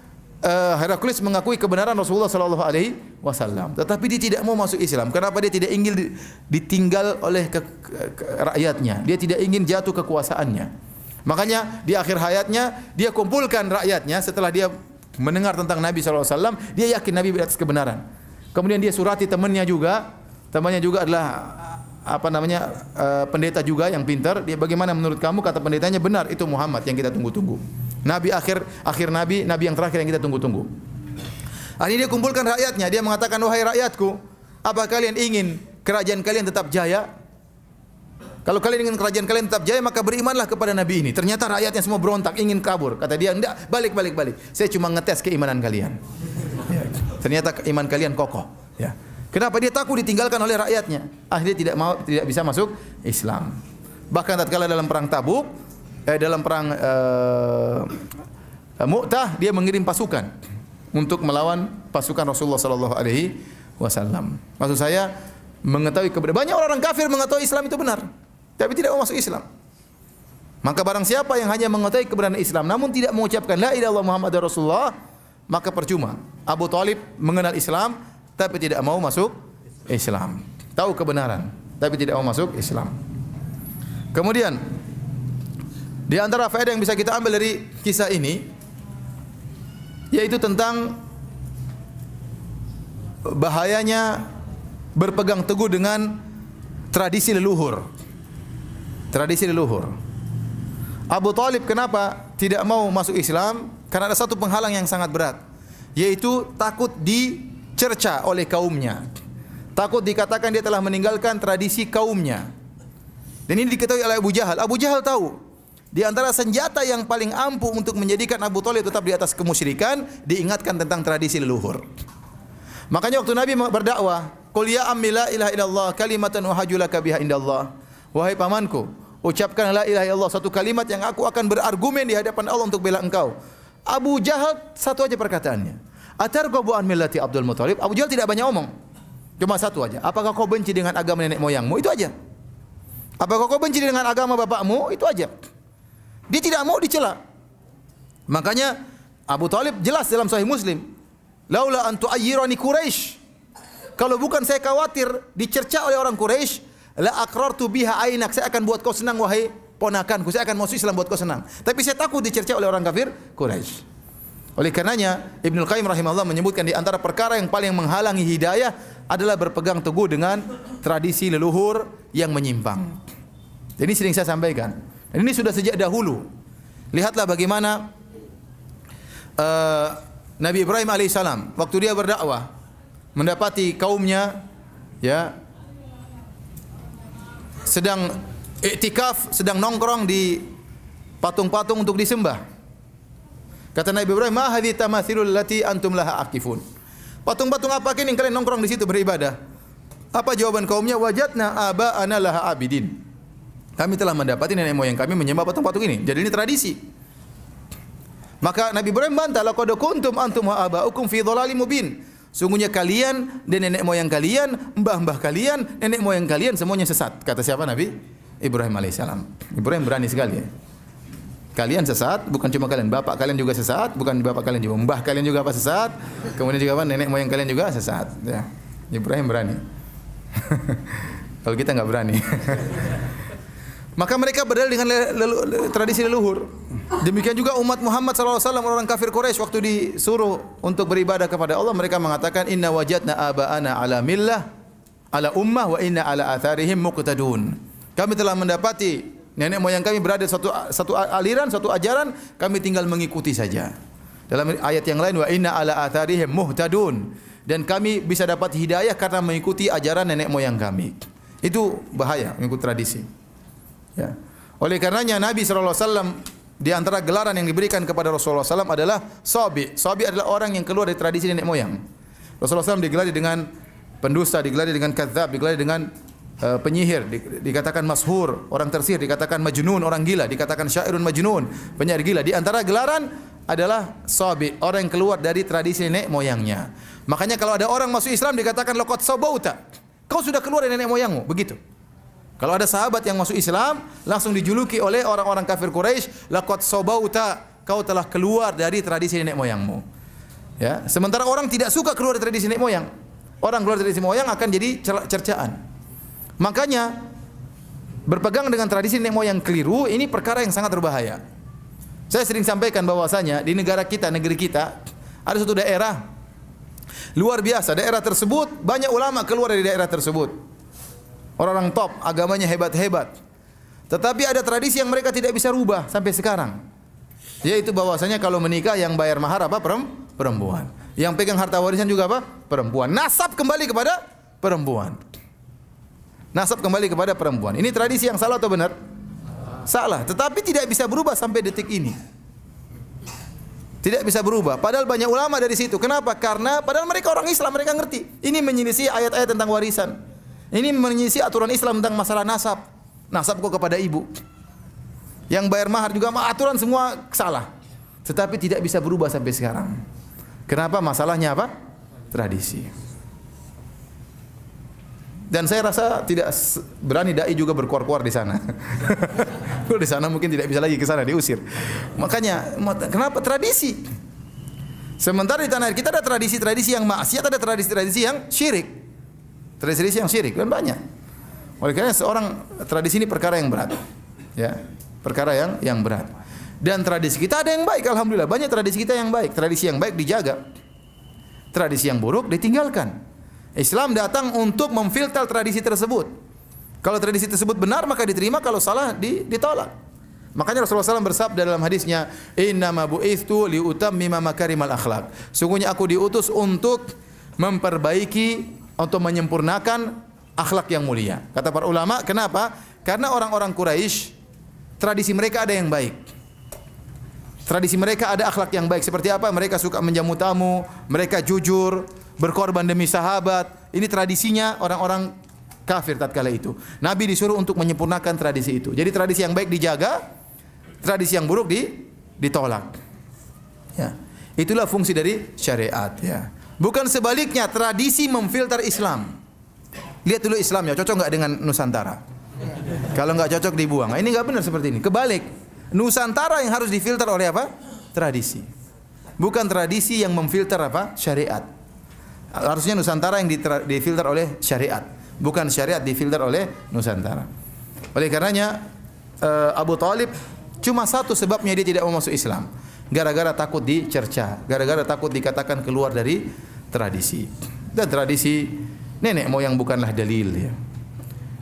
Heraklius mengakui kebenaran Rasulullah sallallahu alaihi wasallam, tetapi dia tidak mau masuk Islam. Kenapa? Dia tidak ingin ditinggal oleh rakyatnya. Dia tidak ingin jatuh kekuasaannya. Makanya di akhir hayatnya dia kumpulkan rakyatnya setelah dia mendengar tentang Nabi sallallahu alaihi wasallam, dia yakin Nabi di atas kebenaran. Kemudian dia surati temannya juga adalah pendeta juga yang pintar. Dia, bagaimana menurut kamu? Kata pendetanya, benar, itu Muhammad yang kita tunggu-tunggu. Nabi akhir nabi yang terakhir yang kita tunggu-tunggu. Akhirnya dia kumpulkan rakyatnya, dia mengatakan, wahai rakyatku, apa kalian ingin kerajaan kalian tetap jaya? Kalau kalian ingin kerajaan kalian tetap jaya, maka berimanlah kepada Nabi ini. Ternyata rakyatnya semua berontak, ingin kabur. Kata dia, enggak, balik. Saya cuma ngetes keimanan kalian. Ya. Ternyata iman kalian kokoh. Ya. Kenapa? Dia takut ditinggalkan oleh rakyatnya. Akhirnya tidak bisa masuk Islam. Bahkan tatkala dalam perang Tabuk, dalam perang Mu'tah, dia mengirim pasukan untuk melawan pasukan Rasulullah sallallahu alaihi wasallam. Maksud saya, mengetahui banyak orang kafir mengetahui Islam itu benar, tapi tidak mau masuk Islam. Maka barang siapa yang hanya mengetahui kebenaran Islam namun tidak mengucapkan la ilaha illallah Muhammadur Rasulullah, maka percuma. Abu Thalib mengenal Islam tapi tidak mau masuk Islam. Tahu kebenaran tapi tidak mau masuk Islam. Kemudian di antara faedah yang bisa kita ambil dari kisah ini, yaitu tentang bahayanya berpegang teguh dengan tradisi leluhur. Tradisi leluhur. Abu Thalib kenapa tidak mau masuk Islam? Karena ada satu penghalang yang sangat berat, yaitu takut dicerca oleh kaumnya. Takut dikatakan dia telah meninggalkan tradisi kaumnya. Dan ini diketahui oleh Abu Jahal. Abu Jahal tahu di antara senjata yang paling ampuh untuk menjadikan Abu Thalib tetap di atas kemusyrikan, diingatkan tentang tradisi leluhur. Makanya waktu Nabi berdakwah, "Qul ya ammi la ilaha illallah kalimatan uhajjulaka biha indallah." Wahai pamanku, ucapkan la ilaha illallah, satu kalimat yang aku akan berargumen di hadapan Allah untuk bela engkau. Abu Jahal satu aja perkataannya. Atarghabu an millati Abdul Muthalib? Abu Jahal tidak banyak omong. Cuma satu aja. Apakah kau benci dengan agama nenek moyangmu? Itu aja. Apakah kau benci dengan agama bapakmu? Itu aja. Dia tidak mau dicela. Makanya Abu Thalib jelas dalam Sahih Muslim, laula an tu'ayyirani Quraisy. Kalau bukan saya khawatir dicerca oleh orang Quraisy, la aqrartu biha ainak. Saya akan buat kau senang wahai ponakanku. Saya akan masuk Islam buat kau senang. Tapi saya takut dicerca oleh orang kafir Quraisy. Oleh karenanya Ibnu Qayyim rahimahullah menyebutkan di antara perkara yang paling menghalangi hidayah adalah berpegang teguh dengan tradisi leluhur yang menyimpang. Jadi sering saya sampaikan. Dan ini sudah sejak dahulu. Lihatlah bagaimana Nabi Ibrahim alaihissalam waktu dia berdakwah mendapati kaumnya sedang iktikaf, sedang nongkrong di patung-patung untuk disembah. Kata Nabi Ibrahim, "Ma hadhihi tamathilul lati antum laha akifun." Patung-patung apa ini yang kalian nongkrong di situ beribadah? Apa jawaban kaumnya? Wajadna aba'ana laha abidin. Kami telah mendapati nenek moyang kami menyembah patung-patung ini. Jadi ini tradisi. Maka Nabi Ibrahim bantah, laqad kuntum antum wa aba'ukum fi dhalalim mubin. Sungguhnya kalian dan nenek moyang kalian, mbah-mbah kalian, nenek moyang kalian semuanya sesat. Kata siapa? Nabi Ibrahim alaihissalam. Ibrahim berani sekali ya. Kalian sesat, bukan cuma kalian, bapak kalian juga sesat, bukan bapak kalian juga, mbah kalian juga apa sesat, kemudian juga nenek moyang kalian juga sesat. Ya. Ibrahim berani. Kalau kita nggak berani. Maka mereka berdalil dengan tradisi leluhur. Demikian juga umat Muhammad SAW, orang kafir Quraisy waktu disuruh untuk beribadah kepada Allah, mereka mengatakan inna wajadna aba'ana ala millah ala ummah wa inna ala atharihim muqtadun. Kami telah mendapati nenek moyang kami berada satu aliran, satu ajaran, kami tinggal mengikuti saja. Dalam ayat yang lain, wa inna ala atharihim muhtadun, dan kami bisa dapat hidayah karena mengikuti ajaran nenek moyang kami. Itu bahaya mengikuti tradisi. Ya. Oleh karenanya Nabi SAW di antara gelaran yang diberikan kepada Rasulullah SAW adalah Sabi. Sabi adalah orang yang keluar dari tradisi nenek moyang. Rasulullah SAW digelari dengan pendusta, digelari dengan kadzab, digelari dengan penyihir, dikatakan mashur, orang tersihir, dikatakan majnun, orang gila, dikatakan syairun majnun, penyair gila. Di antara gelaran adalah Sabi, orang yang keluar dari tradisi nenek moyangnya. Makanya kalau ada orang masuk Islam dikatakan laqad sabauta, kau sudah keluar dari nenek moyangmu, begitu. Kalau ada sahabat yang masuk Islam langsung dijuluki oleh orang-orang kafir Quraisy, laqad sabauta, kau telah keluar dari tradisi nenek moyangmu. Ya, sementara orang tidak suka keluar dari tradisi nenek moyang. Orang keluar dari tradisi moyang akan jadi cercaan. Makanya berpegang dengan tradisi nenek moyang keliru ini perkara yang sangat berbahaya. Saya sering sampaikan bahwasanya di negara kita, negeri kita, ada suatu daerah luar biasa. Daerah tersebut banyak ulama keluar dari daerah tersebut. Orang-orang top, agamanya hebat-hebat. Tetapi ada tradisi yang mereka tidak bisa rubah sampai sekarang. Yaitu bahwasanya kalau menikah yang bayar mahar apa? Perempuan. Yang pegang harta warisan juga apa? Perempuan. Nasab kembali kepada perempuan. Nasab kembali kepada perempuan. Ini tradisi yang salah atau benar? Salah. Tetapi tidak bisa berubah sampai detik ini. Tidak bisa berubah. Padahal banyak ulama dari situ. Kenapa? Karena padahal mereka orang Islam, mereka ngerti. Ini menyelisih ayat-ayat tentang warisan. Ini menyelisih aturan Islam tentang masalah nasab. Nasab kok kepada ibu. Yang bayar mahar juga aturan semua salah. Tetapi tidak bisa berubah sampai sekarang. Kenapa? Masalahnya apa? Tradisi. Dan saya rasa tidak berani dai juga berkuar-kuar di sana. Kalau di sana mungkin tidak bisa lagi ke sana, diusir. Makanya kenapa tradisi? Sementara di tanah air kita ada tradisi-tradisi yang maksiat, ada tradisi-tradisi yang syirik. Tradisi yang syirik dan banyak. Oleh karena seorang tradisi ini perkara yang berat. Ya, perkara yang berat. Dan tradisi kita ada yang baik, alhamdulillah. Banyak tradisi kita yang baik. Tradisi yang baik dijaga. Tradisi yang buruk ditinggalkan. Islam datang untuk memfilter tradisi tersebut. Kalau tradisi tersebut benar maka diterima, kalau salah ditolak. Makanya Rasulullah SAW bersabda dalam hadisnya, "Innama bu'itsu liutammima makarimal akhlak." Sungguhnya aku diutus untuk memperbaiki, untuk menyempurnakan akhlak yang mulia. Kata para ulama, kenapa? Karena orang-orang Quraisy tradisi mereka ada yang baik. Tradisi mereka ada akhlak yang baik. Seperti apa? Mereka suka menjamu tamu, mereka jujur, berkorban demi sahabat. Ini tradisinya orang-orang kafir tatkala itu. Nabi disuruh untuk menyempurnakan tradisi itu. Jadi tradisi yang baik dijaga, tradisi yang buruk ditolak. Ya. Itulah fungsi dari syariat, ya. Bukan sebaliknya, tradisi memfilter Islam. Lihat dulu Islamnya cocok enggak dengan Nusantara. Kalau enggak cocok dibuang. Ini enggak benar seperti ini. Kebalik. Nusantara yang harus difilter oleh apa? Tradisi. Bukan tradisi yang memfilter apa? Syariat. Harusnya Nusantara yang difilter oleh syariat, bukan syariat difilter oleh Nusantara. Oleh karenanya Abu Talib cuma satu sebabnya dia tidak mau masuk Islam, gara-gara takut dicerca, gara-gara takut dikatakan keluar dari tradisi. Dan tradisi nenek moyang bukanlah dalil, ya.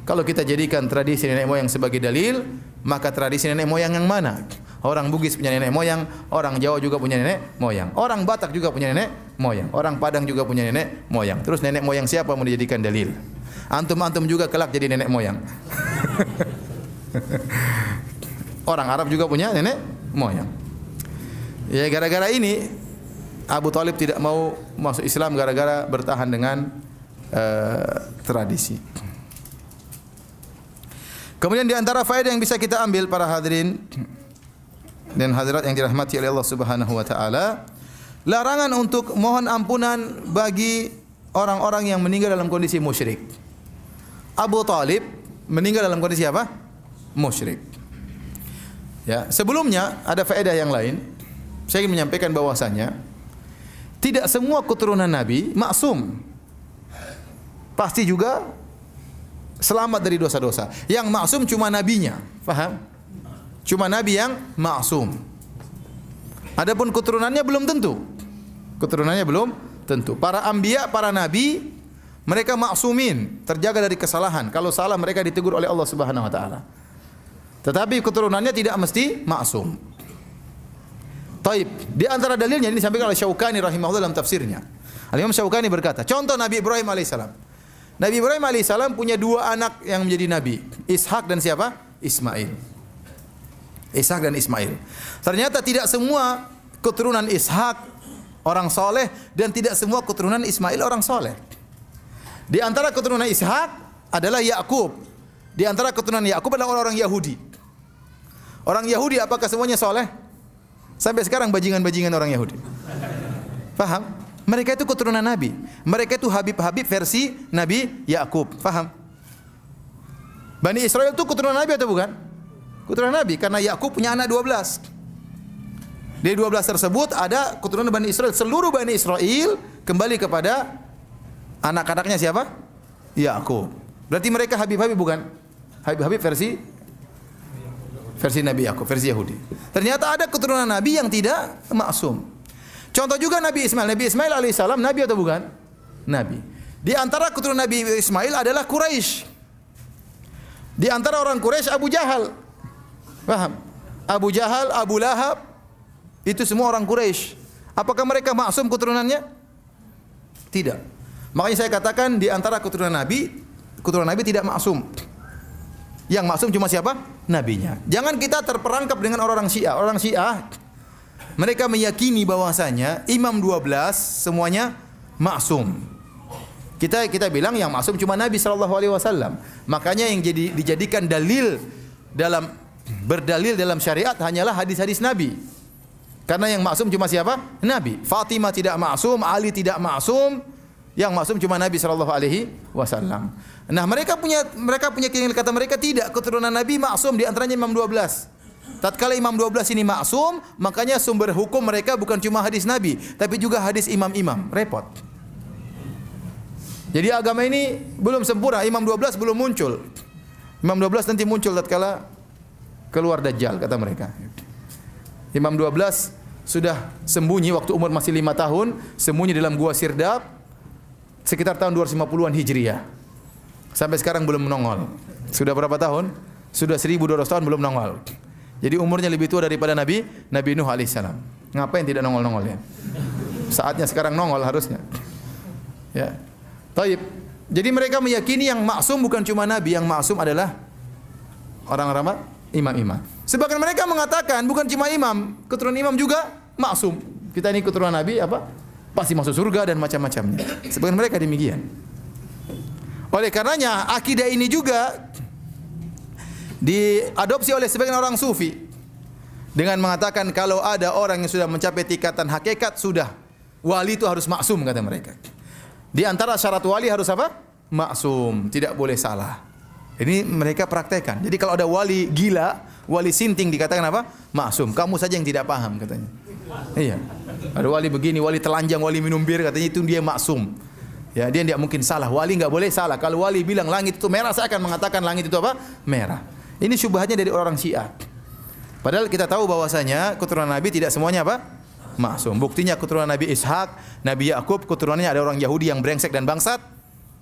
Kalau kita jadikan tradisi nenek moyang sebagai dalil, maka tradisi nenek moyang yang mana? Orang Bugis punya nenek moyang, orang Jawa juga punya nenek moyang, orang Batak juga punya nenek moyang, orang Padang juga punya nenek moyang. Terus nenek moyang siapa mau dijadikan dalil? Antum juga kelak jadi nenek moyang. Orang Arab juga punya nenek moyang. Ya, gara-gara ini Abu Talib tidak mau masuk Islam gara-gara bertahan dengan tradisi. Kemudian di antara faedah yang bisa kita ambil para hadirin dan hadirat yang dirahmati oleh Allah Subhanahu wa taala, larangan untuk mohon ampunan bagi orang-orang yang meninggal dalam kondisi musyrik. Abu Talib meninggal dalam kondisi apa? Musyrik. Ya, sebelumnya ada faedah yang lain. Saya ingin menyampaikan bahwasanya tidak semua keturunan Nabi maksum. Pasti juga selamat dari dosa-dosa. Yang maksum cuma nabinya, paham? Cuma nabi yang maksum. Adapun keturunannya belum tentu. Keturunannya belum tentu. Para anbiya, para nabi, mereka maksumin, terjaga dari kesalahan. Kalau salah mereka ditegur oleh Allah Subhanahu wa taala. Tetapi keturunannya tidak mesti maksum. Taib. Di antara dalilnya ini disampaikan oleh Syaukani rahimahullah dalam tafsirnya. Al-Imam Syaukani berkata, contoh Nabi Ibrahim alaihissalam. Nabi Ibrahim alaihissalam punya dua anak yang menjadi nabi, Ishak dan siapa? Ismail. Ishak dan Ismail. Ternyata tidak semua keturunan Ishak orang soleh dan tidak semua keturunan Ismail orang soleh. Di antara keturunan Ishak adalah Yakub. Di antara keturunan Yakub adalah orang-orang Yahudi. Orang Yahudi apakah semuanya soleh? Sampai sekarang bajingan-bajingan orang Yahudi. Paham? Mereka itu keturunan Nabi. Mereka itu Habib-Habib versi Nabi Yakub. Paham? Bani Israel itu keturunan Nabi atau bukan? Keturunan Nabi karena Yakub punya anak 12. Dari 12 tersebut ada keturunan Bani Israel. Seluruh Bani Israel kembali kepada anak-anaknya siapa? Yakub. Berarti mereka Habib-Habib bukan? Habib-Habib versi Nabi Yakub, versi Yahudi. Ternyata ada keturunan Nabi yang tidak maksum. Contoh juga Nabi Ismail. Nabi Ismail alaihissalam Nabi atau bukan? Nabi. Di antara keturunan Nabi Ismail adalah Quraisy. Di antara orang Quraisy Abu Jahal. Paham? Abu Jahal, Abu Lahab, itu semua orang Quraisy. Apakah mereka maksum keturunannya? Tidak. Makanya saya katakan di antara keturunan Nabi tidak maksum. Yang maksum cuma siapa? Nabinya. Jangan kita terperangkap dengan orang-orang Syiah. Orang Syiah mereka meyakini bahwasanya imam 12 semuanya maksum. Kita bilang yang maksum cuma Nabi sallallahu alaihi wasallam. Makanya yang dijadikan berdalil dalam syariat hanyalah hadis-hadis Nabi. Karena yang maksum cuma siapa? Nabi. Fatimah tidak maksum, Ali tidak maksum. Yang maksum cuma Nabi sallallahu alaihi wasallam. Nah, mereka punya keyakinan, kata mereka tidak, keturunan Nabi maksum, di antaranya Imam 12. Tatkala Imam 12 ini maksum, makanya sumber hukum mereka bukan cuma hadis Nabi, tapi juga hadis imam-imam. Repot. Jadi agama ini belum sempurna, Imam 12 belum muncul. Imam 12 nanti muncul tatkala keluar Dajjal, kata mereka. Imam 12 sudah sembunyi waktu umur masih 5 tahun, sembunyi dalam gua Sirdap sekitar tahun 250-an Hijriah. Sampai sekarang belum menongol. Sudah berapa tahun? Sudah 1200 tahun belum nongol. Jadi umurnya lebih tua daripada Nabi Nuh alaihissalam. Ngapain tidak nongol-nongol ya? Saatnya sekarang nongol harusnya. Ya. Taib. Jadi mereka meyakini yang maksum bukan cuma Nabi, yang maksum adalah orang-orang imam-imam. Sebagian mereka mengatakan bukan cuma imam, keturunan imam juga maksum. Kita ini keturunan Nabi apa? Pasti masuk surga dan macam-macamnya. Sebagian mereka demikian. Oleh karenanya akidah ini juga diadopsi oleh sebagian orang sufi dengan mengatakan kalau ada orang yang sudah mencapai tingkatan hakikat sudah wali itu harus maksum, kata mereka. Di antara syarat wali harus apa? Maksum, tidak boleh salah. Ini mereka praktekkan. Jadi kalau ada wali gila, wali sinting dikatakan apa? Maksum. Kamu saja yang tidak paham, katanya. Iya. Ada wali begini, wali telanjang, wali minum bir, katanya itu dia maksum. Ya, dia tidak mungkin salah. Wali enggak boleh salah. Kalau wali bilang langit itu merah, saya akan mengatakan langit itu apa? Merah. Ini syubhatnya dari orang Syiah. Padahal kita tahu bahwasanya keturunan Nabi tidak semuanya apa? Maksum. Buktinya keturunan Nabi Ishak, Nabi Yakub, keturunannya ada orang Yahudi yang brengsek dan bangsat,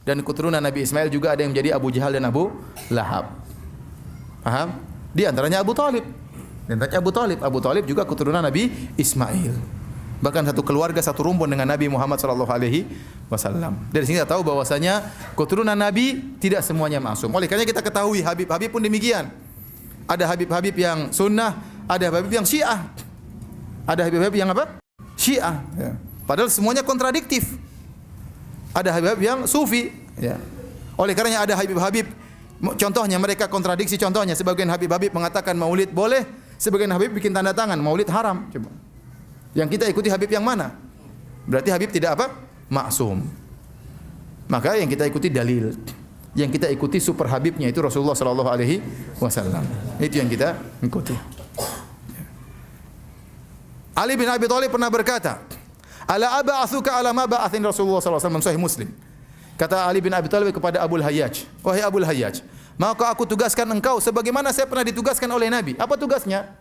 dan keturunan Nabi Ismail juga ada yang menjadi Abu Jahal dan Abu Lahab. Paham? Di antaranya Abu Talib. Di antaranya Abu Talib juga keturunan Nabi Ismail. Bahkan satu keluarga, satu rumpun dengan Nabi Muhammad sallallahu alaihi wasallam. Dari sini kita tahu bahwasanya keturunan Nabi tidak semuanya maksum. Oleh karena kita ketahui Habib-habib pun demikian. Ada Habib-habib yang sunnah, ada Habib yang Syiah. Ada Habib-habib yang apa? Syiah. Ya. Padahal semuanya kontradiktif. Ada Habib yang sufi. Ya. Oleh karenanya ada Habib-habib, contohnya mereka kontradiksi. Contohnya sebagian Habib-habib mengatakan maulid boleh, sebagian Habib bikin tanda tangan maulid haram. Coba. Yang kita ikuti Habib yang mana? Berarti Habib tidak apa? Maksum. Maka yang kita ikuti dalil. Yang kita ikuti super Habibnya itu Rasulullah sallallahu alaihi wasallam. Itu yang kita ikuti. Ali bin Abi Thalib pernah berkata, "Ala ab'atsuka ala ma ba'athin Rasulullah sallallahu alaihi wasallam." Sahih Muslim. Kata Ali bin Abi Thalib kepada Abul Hayyaj, "Wahai Abul Hayyaj, maka aku tugaskan engkau sebagaimana saya pernah ditugaskan oleh Nabi." Apa tugasnya?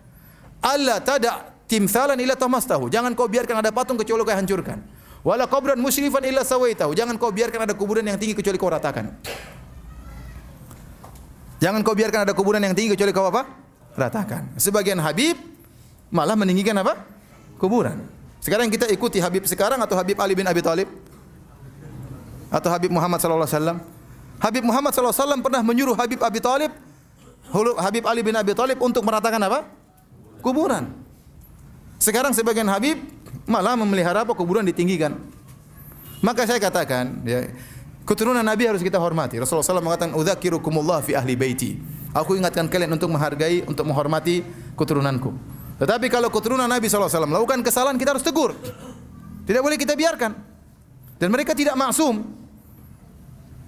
Allah tada timsalan illa tamastahu. Jangan kau biarkan ada patung kecuali kau hancurkan. Wala qabran musyrifan illa sawaitahu. Jangan kau biarkan ada kuburan yang tinggi kecuali kau ratakan. Jangan kau biarkan ada kuburan yang tinggi kecuali kau apa? Ratakan. Sebagian Habib malah meninggikan apa? kuburan. Sekarang kita ikuti Habib sekarang atau Habib Ali bin Abi Thalib? Atau Habib Muhammad sallallahu alaihi wasallam? Habib Muhammad sallallahu alaihi wasallam pernah menyuruh Habib Abi Thalib, Habib Ali bin Abi Thalib untuk meratakan apa? Kuburan. Sekarang sebagian Habib malah memelihara apa? Kuburan ditinggikan. Maka saya katakan, ya, keturunan Nabi harus kita hormati. Rasulullah SAW mengatakan, "Udzakirukumullah fi ahli baiti." Aku ingatkan kalian untuk menghargai, untuk menghormati keturunanku. Tetapi kalau keturunan Nabi SAW melakukan kesalahan, kita harus tegur. Tidak boleh kita biarkan. Dan mereka tidak maksum.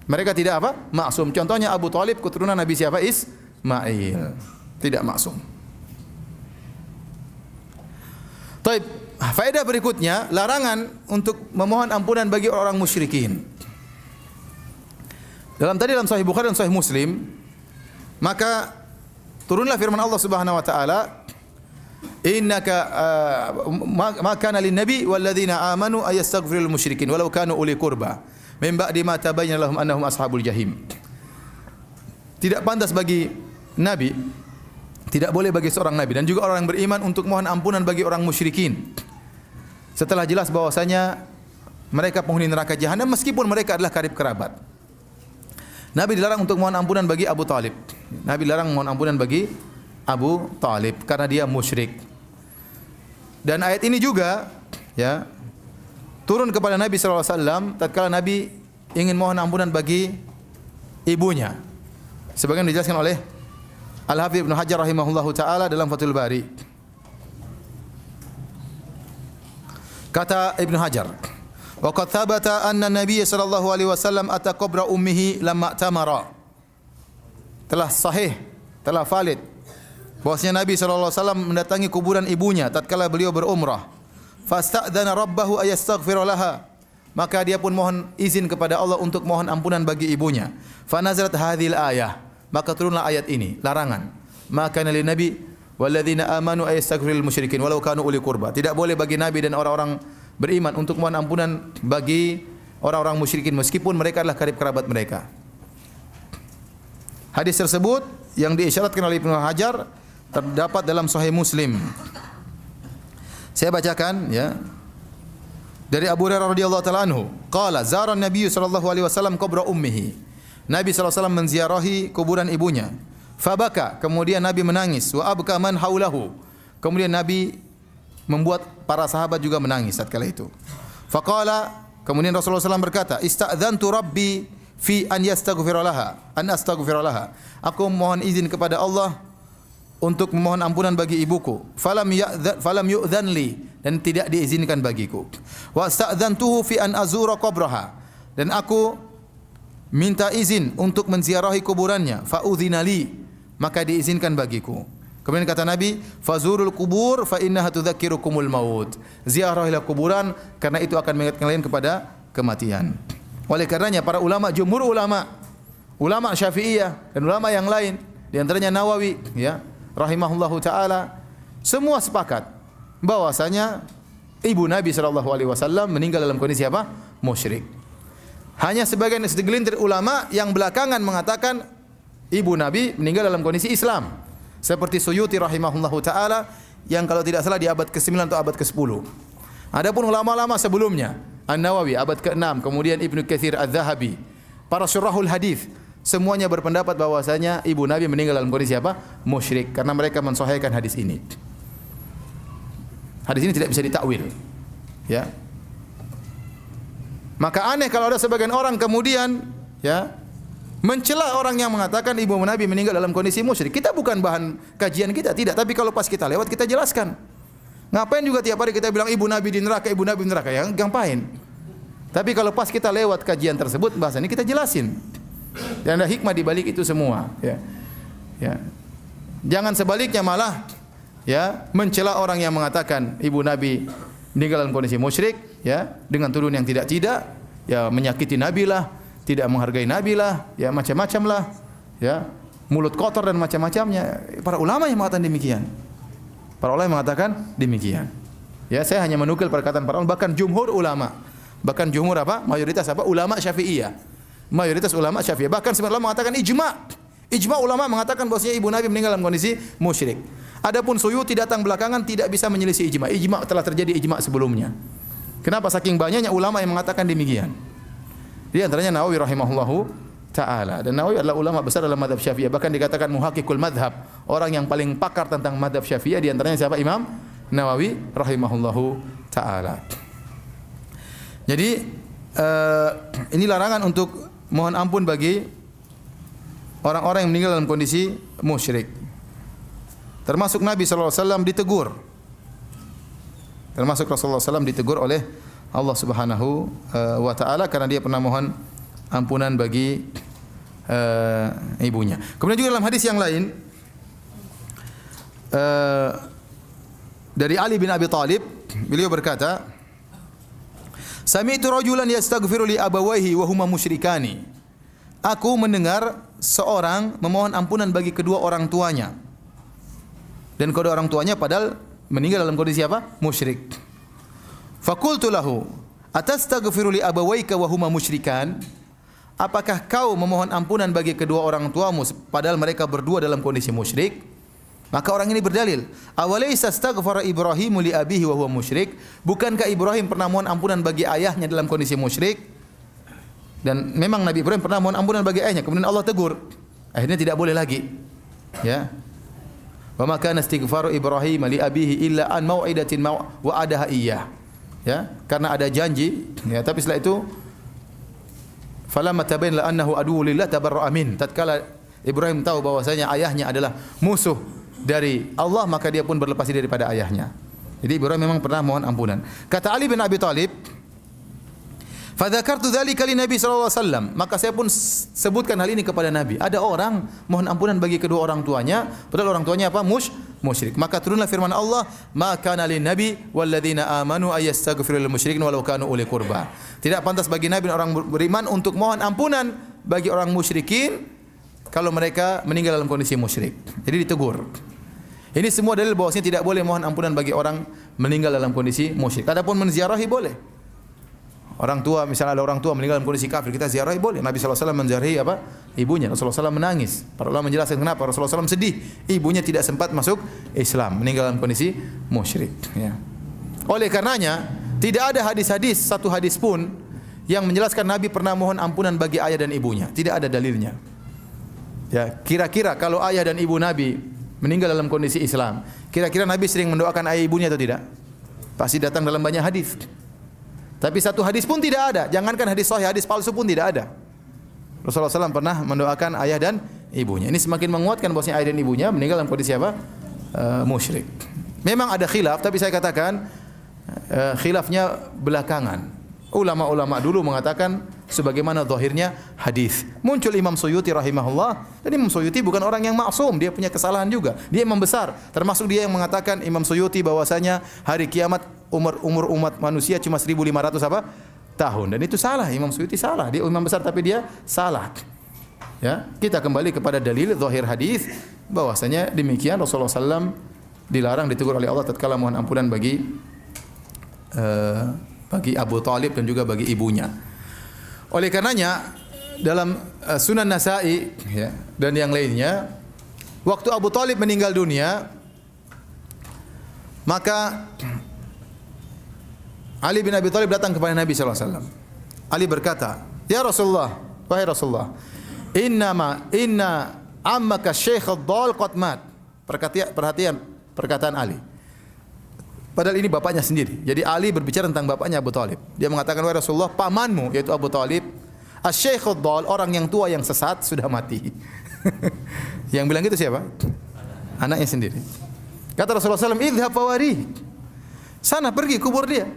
Mereka tidak apa? Maksum. Contohnya Abu Thalib, keturunan Nabi siapa? Ismail. Tidak maksum. Taib. Faedah berikutnya, larangan untuk memohon ampunan bagi orang musyrikin. Dalam Sahih Bukhari dan Sahih Muslim, maka turunlah firman Allah Subhanahu wa taala, "Innaka ma kana lin-nabi wal ladzina amanu ayastaghfirul musyrikin walau kanu uli qurba min ba'di ma tabayyana lahum annahum ashabul jahim." Tidak pantas bagi nabi, tidak boleh bagi seorang nabi dan juga orang yang beriman untuk mohon ampunan bagi orang musyrikin setelah jelas bahwasanya mereka penghuni neraka jahanam meskipun mereka adalah karib kerabat. Nabi dilarang untuk mohon ampunan bagi Abu Thalib. Nabi dilarang mohon ampunan bagi Abu Thalib karena dia musyrik. Dan ayat ini juga ya turun kepada Nabi sallallahu alaihi wasallam tatkala Nabi ingin mohon ampunan bagi ibunya. Sebagian dijelaskan oleh Al-Hafidz Ibnu Hajar rahimahullahu taala dalam Fathul Bari. Kata Ibnu Hajar, wa qad thabata anna Nabiy sallallahu alaihi wasallam ata qabra ummihi lamma tamara. Telah sahih, telah valid bahwasanya Nabi sallallahu alaihi wasallam mendatangi kuburan ibunya tatkala beliau berumrah. Fasta'dzana rabbahu ayastaghfir laha. Maka dia pun mohon izin kepada Allah untuk mohon ampunan bagi ibunya. Fa nazalat hadhil ayah. Maka turunlah ayat ini, larangan. Maka lin nabi walladzina amanu ayastaghfirul musyrikin walau kanu uli qurba. Tidak boleh bagi nabi dan orang-orang beriman untuk mohon ampunan bagi orang-orang musyrikin meskipun mereka adalah karib kerabat mereka. Hadis tersebut yang diisyaratkan oleh Ibnu Hajar terdapat dalam Sahih Muslim. Saya bacakan ya. Dari Abu Hurairah radhiyallahu taala anhu, qala zara an-nabiy sallallahu alaihi wasallam qabra ummihi. Nabi sallallahu alaihi wasallam menziarahi kuburan ibunya. Fabaka, kemudian Nabi menangis, wa abka man haulahu. Kemudian Nabi membuat para sahabat juga menangis tatkala itu. Faqala, kemudian Rasulullah SAW berkata, "Ista'dzantu Rabbi fi an yastaghfira laha, an astaghfira laha." Aku mohon izin kepada Allah untuk memohon ampunan bagi ibuku. Falam yu'dzan li, dan tidak diizinkan bagiku. Wa sta'dzantuhu fi an azura qabraha, dan aku minta izin untuk menziarahi kuburannya. Fa'udzina li, maka diizinkan bagiku. Kemudian kata Nabi, "Fazurul kubur fa innaha tudzakirukumul maut." Ziarahilah kuburan karena itu akan mengingatkan kalian kepada kematian. Oleh karenanya para ulama, jumhur ulama Syafi'iyah dan ulama yang lain, di antaranya Nawawi ya, rahimahullahu taala, semua sepakat bahwasanya ibu Nabi sallallahu alaihi wasallam meninggal dalam kondisi apa? Musyrik. Hanya segelintir ulama yang belakangan mengatakan ibu Nabi meninggal dalam kondisi Islam. Seperti Suyuti rahimahullahu taala yang kalau tidak salah di abad ke-9 atau abad ke-10. Adapun ulama-ulama sebelumnya, An-Nawawi abad ke-6, kemudian Ibnu Katsir Az-Zahabi, para syurahul hadis, semuanya berpendapat bahwasanya ibu Nabi meninggal dalam kondisi apa? Musyrik, karena mereka mensahihkan hadis ini. Hadis ini tidak bisa ditakwil. Ya. Maka aneh kalau ada sebagian orang kemudian ya mencela orang yang mengatakan ibu Nabi meninggal dalam kondisi musyrik. Kita bukan bahan kajian kita, tidak. Tapi kalau pas kita lewat kita jelaskan. Ngapain juga tiap hari kita bilang ibu Nabi di neraka, ibu Nabi di neraka, ya ngapain? Tapi kalau pas kita lewat kajian tersebut bahasa ini kita jelasin. Dan ada hikmah di balik itu semua, ya. Ya. Jangan sebaliknya malah ya mencela orang yang mengatakan ibu Nabi meninggal dalam kondisi musyrik, ya, dengan tuduhan yang tidak, ya menyakiti Nabi lah, tidak menghargai Nabi lah, ya macam-macam lah, ya, mulut kotor dan macam-macamnya. Para ulama yang mengatakan demikian. Para ulama yang mengatakan demikian. Ya, saya hanya menukil perkataan para ulama, bahkan jumhur ulama. Bahkan jumhur apa? Mayoritas apa? Ulama Syafi'iyah. Mayoritas ulama Syafi'iyah. Bahkan sebagian ulama mengatakan ijma'. Ijma' ulama mengatakan bahwasanya ibu Nabi meninggal dalam kondisi musyrik. Adapun Suyuti datang belakangan tidak bisa menyelisih ijma. Ijma telah terjadi ijma sebelumnya. Kenapa? Saking banyaknya ulama yang mengatakan demikian. Di antaranya Nawawi rahimahullahu taala. Dan Nawawi adalah ulama besar dalam mazhab Syafi'iyah, bahkan dikatakan muhaqqiqul madhab, orang yang paling pakar tentang mazhab Syafi'iyah. Di antaranya siapa? Imam Nawawi rahimahullahu taala. Jadi ini larangan untuk mohon ampun bagi orang-orang yang meninggal dalam kondisi musyrik. Termasuk Nabi sallallahu alaihi wasallam ditegur. Termasuk Rasulullah SAW ditegur oleh Allah Subhanahu wa taala karena dia pernah mohon ampunan bagi ibunya. Kemudian juga dalam hadis yang lain dari Ali bin Abi Thalib, beliau berkata, "Sami'tu rajulan yastaghfiru li abawayhi wa huma musyrikani." Aku mendengar seorang memohon ampunan bagi kedua orang tuanya. Dan kedua orang tuanya padahal meninggal dalam kondisi apa? Musyrik. Faqultu lahu, "Atastaghfiru li abawayka wa huma musyrikan?" Apakah kau memohon ampunan bagi kedua orang tuamu padahal mereka berdua dalam kondisi musyrik? Maka orang ini berdalil, "Awalaysa astaghfara Ibrahimu li abihi wa huwa musyrik?" Bukankah Ibrahim pernah mohon ampunan bagi ayahnya dalam kondisi musyrik? Dan memang Nabi Ibrahim pernah mohon ampunan bagi ayahnya, kemudian Allah tegur. Akhirnya tidak boleh lagi. Ya. Wa ma kana istighfaru Ibrahim li abihi illa an mau'idatin wa'adaha iyyah. Ya, karena ada janji, ya, tapi setelah itu falamma tabayyana annahu aduwwu lillah tabarra'a min. Tatkala Ibrahim tahu bahwasanya ayahnya adalah musuh dari Allah, maka dia pun berlepas diri daripada ayahnya. Jadi Ibrahim memang pernah mohon ampunan. Kata Ali bin Abi Thalib, "Fadzakartu dzalika li Nabi sallallahu alaihi wasallam." Maka saya pun sebutkan hal ini kepada Nabi. Ada orang mohon ampunan bagi kedua orang tuanya, padahal orang tuanya apa? Musyrik. Maka turunlah firman Allah, "Ma kana lin nabi wal ladzina amanu ayastaghfiru lil musyrikin walau kanu uli qurba." Tidak pantas bagi Nabi dan orang beriman untuk mohon ampunan bagi orang musyrikin kalau mereka meninggal dalam kondisi musyrik. Jadi ditegur. Ini semua dalil bahwasanya tidak boleh mohon ampunan bagi orang meninggal dalam kondisi musyrik. Adapun menziarahi boleh. Orang tua, misalnya ada orang tua meninggal dalam kondisi kafir, kita ziarahi boleh. Nabi sallallahu alaihi wasallam menziarahi apa? Ibunya. Rasulullah SAW menangis. Para ulama menjelaskan kenapa Rasulullah SAW sedih. Ibunya tidak sempat masuk Islam, meninggal dalam kondisi musyrik. Ya. Oleh karenanya, tidak ada hadis-hadis, satu hadis pun yang menjelaskan Nabi pernah mohon ampunan bagi ayah dan ibunya. Tidak ada dalilnya. Ya, kira-kira kalau ayah dan ibu Nabi meninggal dalam kondisi Islam, kira-kira Nabi sering mendoakan ayah ibunya atau tidak? Pasti datang dalam banyak hadis. Tapi satu hadis pun tidak ada. Jangankan hadis sahih, hadis palsu pun tidak ada. Rasulullah SAW pernah mendoakan ayah dan ibunya. Ini semakin menguatkan bahwasanya ayah dan ibunya meninggal dalam kondisi apa? Musyrik. Memang ada khilaf, tapi saya katakan khilafnya belakangan. Ulama-ulama dulu mengatakan sebagaimana zahirnya hadis. Muncul Imam Suyuti rahimahullah. Dan Imam Suyuti bukan orang yang maksum, dia punya kesalahan juga. Dia imam besar. Termasuk dia yang mengatakan Imam Suyuti bahwasanya hari kiamat umur umat manusia cuma 1500 apa? Tahun. Dan itu salah, Imam Suyuti salah. Dia imam besar tapi dia salah. Ya, kita kembali kepada dalil zahir hadis bahwasanya demikian Rasulullah SAW dilarang, ditegur oleh Allah tatkala mohon ampunan bagi Abu Thalib dan juga bagi ibunya. Oleh karenanya dalam Sunan Nasa'i ya, dan yang lainnya, waktu Abu Thalib meninggal dunia, maka Ali bin Abi Thalib datang kepada Nabi sallallahu alaihi wasallam. Ali berkata, "Ya Rasulullah, wahai Rasulullah, inna ammaka Syekh ad-Dhal qad mat." Perhatian perkataan Ali. Padahal ini bapaknya sendiri. Jadi Ali berbicara tentang bapaknya Abu Thalib. Dia mengatakan, "Wahai Rasulullah, pamanmu yaitu Abu Thalib, Asy-Syaikh ad-Dhal, orang yang tua yang sesat sudah mati." Yang bilang gitu siapa? Anaknya sendiri. Kata Rasulullah SAW, "Idhhab fawari." Sana pergi kubur dia.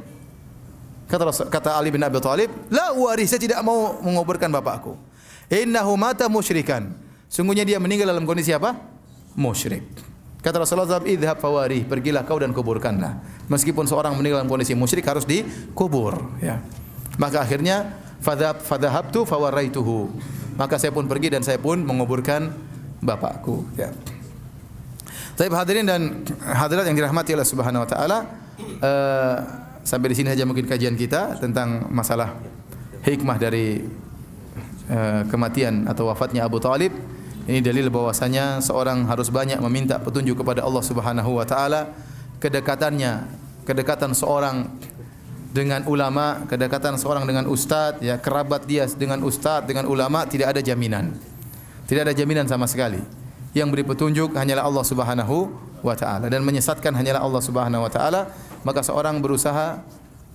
Kata Ali bin Abi Thalib, "La uwari, saya tidak mau menguburkan bapakku. Innahu mata musyrikan." Sungguhnya dia meninggal dalam kondisi apa? Musyrik. Kata Rasulullah SAW, "Idhhab fawari, pergilah kau dan kuburkanlah." Meskipun seorang meninggal dalam kondisi musyrik harus dikubur, ya. Maka akhirnya fadhahabtu fawaraituhu. Maka saya pun pergi dan saya pun menguburkan bapakku, ya. Tapi hadirin dan hadirat yang dirahmati Allah Subhanahu wa taala, sampai di sini saja mungkin kajian kita tentang masalah hikmah dari kematian atau wafatnya Abu Thalib. Ini dalil bahwasanya seorang harus banyak meminta petunjuk kepada Allah Subhanahu wa taala. Kedekatan seorang dengan ulama, kedekatan seorang dengan ustaz, ya, kerabat dia dengan ustaz, dengan ulama tidak ada jaminan. Tidak ada jaminan sama sekali. Yang beri petunjuk hanyalah Allah Subhanahu wa taala dan menyesatkan hanyalah Allah Subhanahu wa taala. Maka seorang berusaha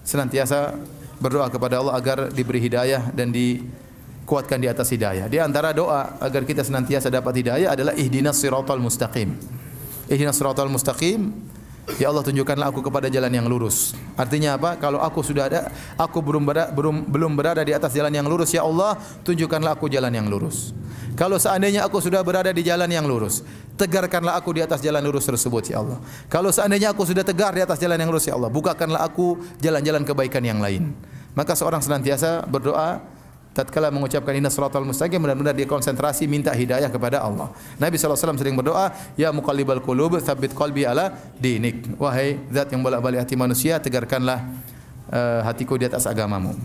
senantiasa berdoa kepada Allah agar diberi hidayah dan dikuatkan di atas hidayah. Di antara doa agar kita senantiasa dapat hidayah adalah ihdinas siratal mustaqim. Ihdinas siratal mustaqim. Ya Allah, tunjukkanlah aku kepada jalan yang lurus. Artinya apa? Kalau aku belum berada di atas jalan yang lurus, ya Allah, tunjukkanlah aku jalan yang lurus. Kalau seandainya aku sudah berada di jalan yang lurus, tegarkanlah aku di atas jalan lurus tersebut, ya Allah. Kalau seandainya aku sudah tegar di atas jalan yang lurus, ya Allah, bukakanlah aku jalan-jalan kebaikan yang lain. Maka seorang senantiasa berdoa tatkala mengucapkan inna shiratal mustaqim, benar-benar dia konsentrasi minta hidayah kepada Allah. Nabi SAW sering berdoa, ya muqallibal qulub tsabbit qalbi ala dinik. Wahai zat yang bolak-balik hati manusia, tegarkanlah hatiku di atas agamamu.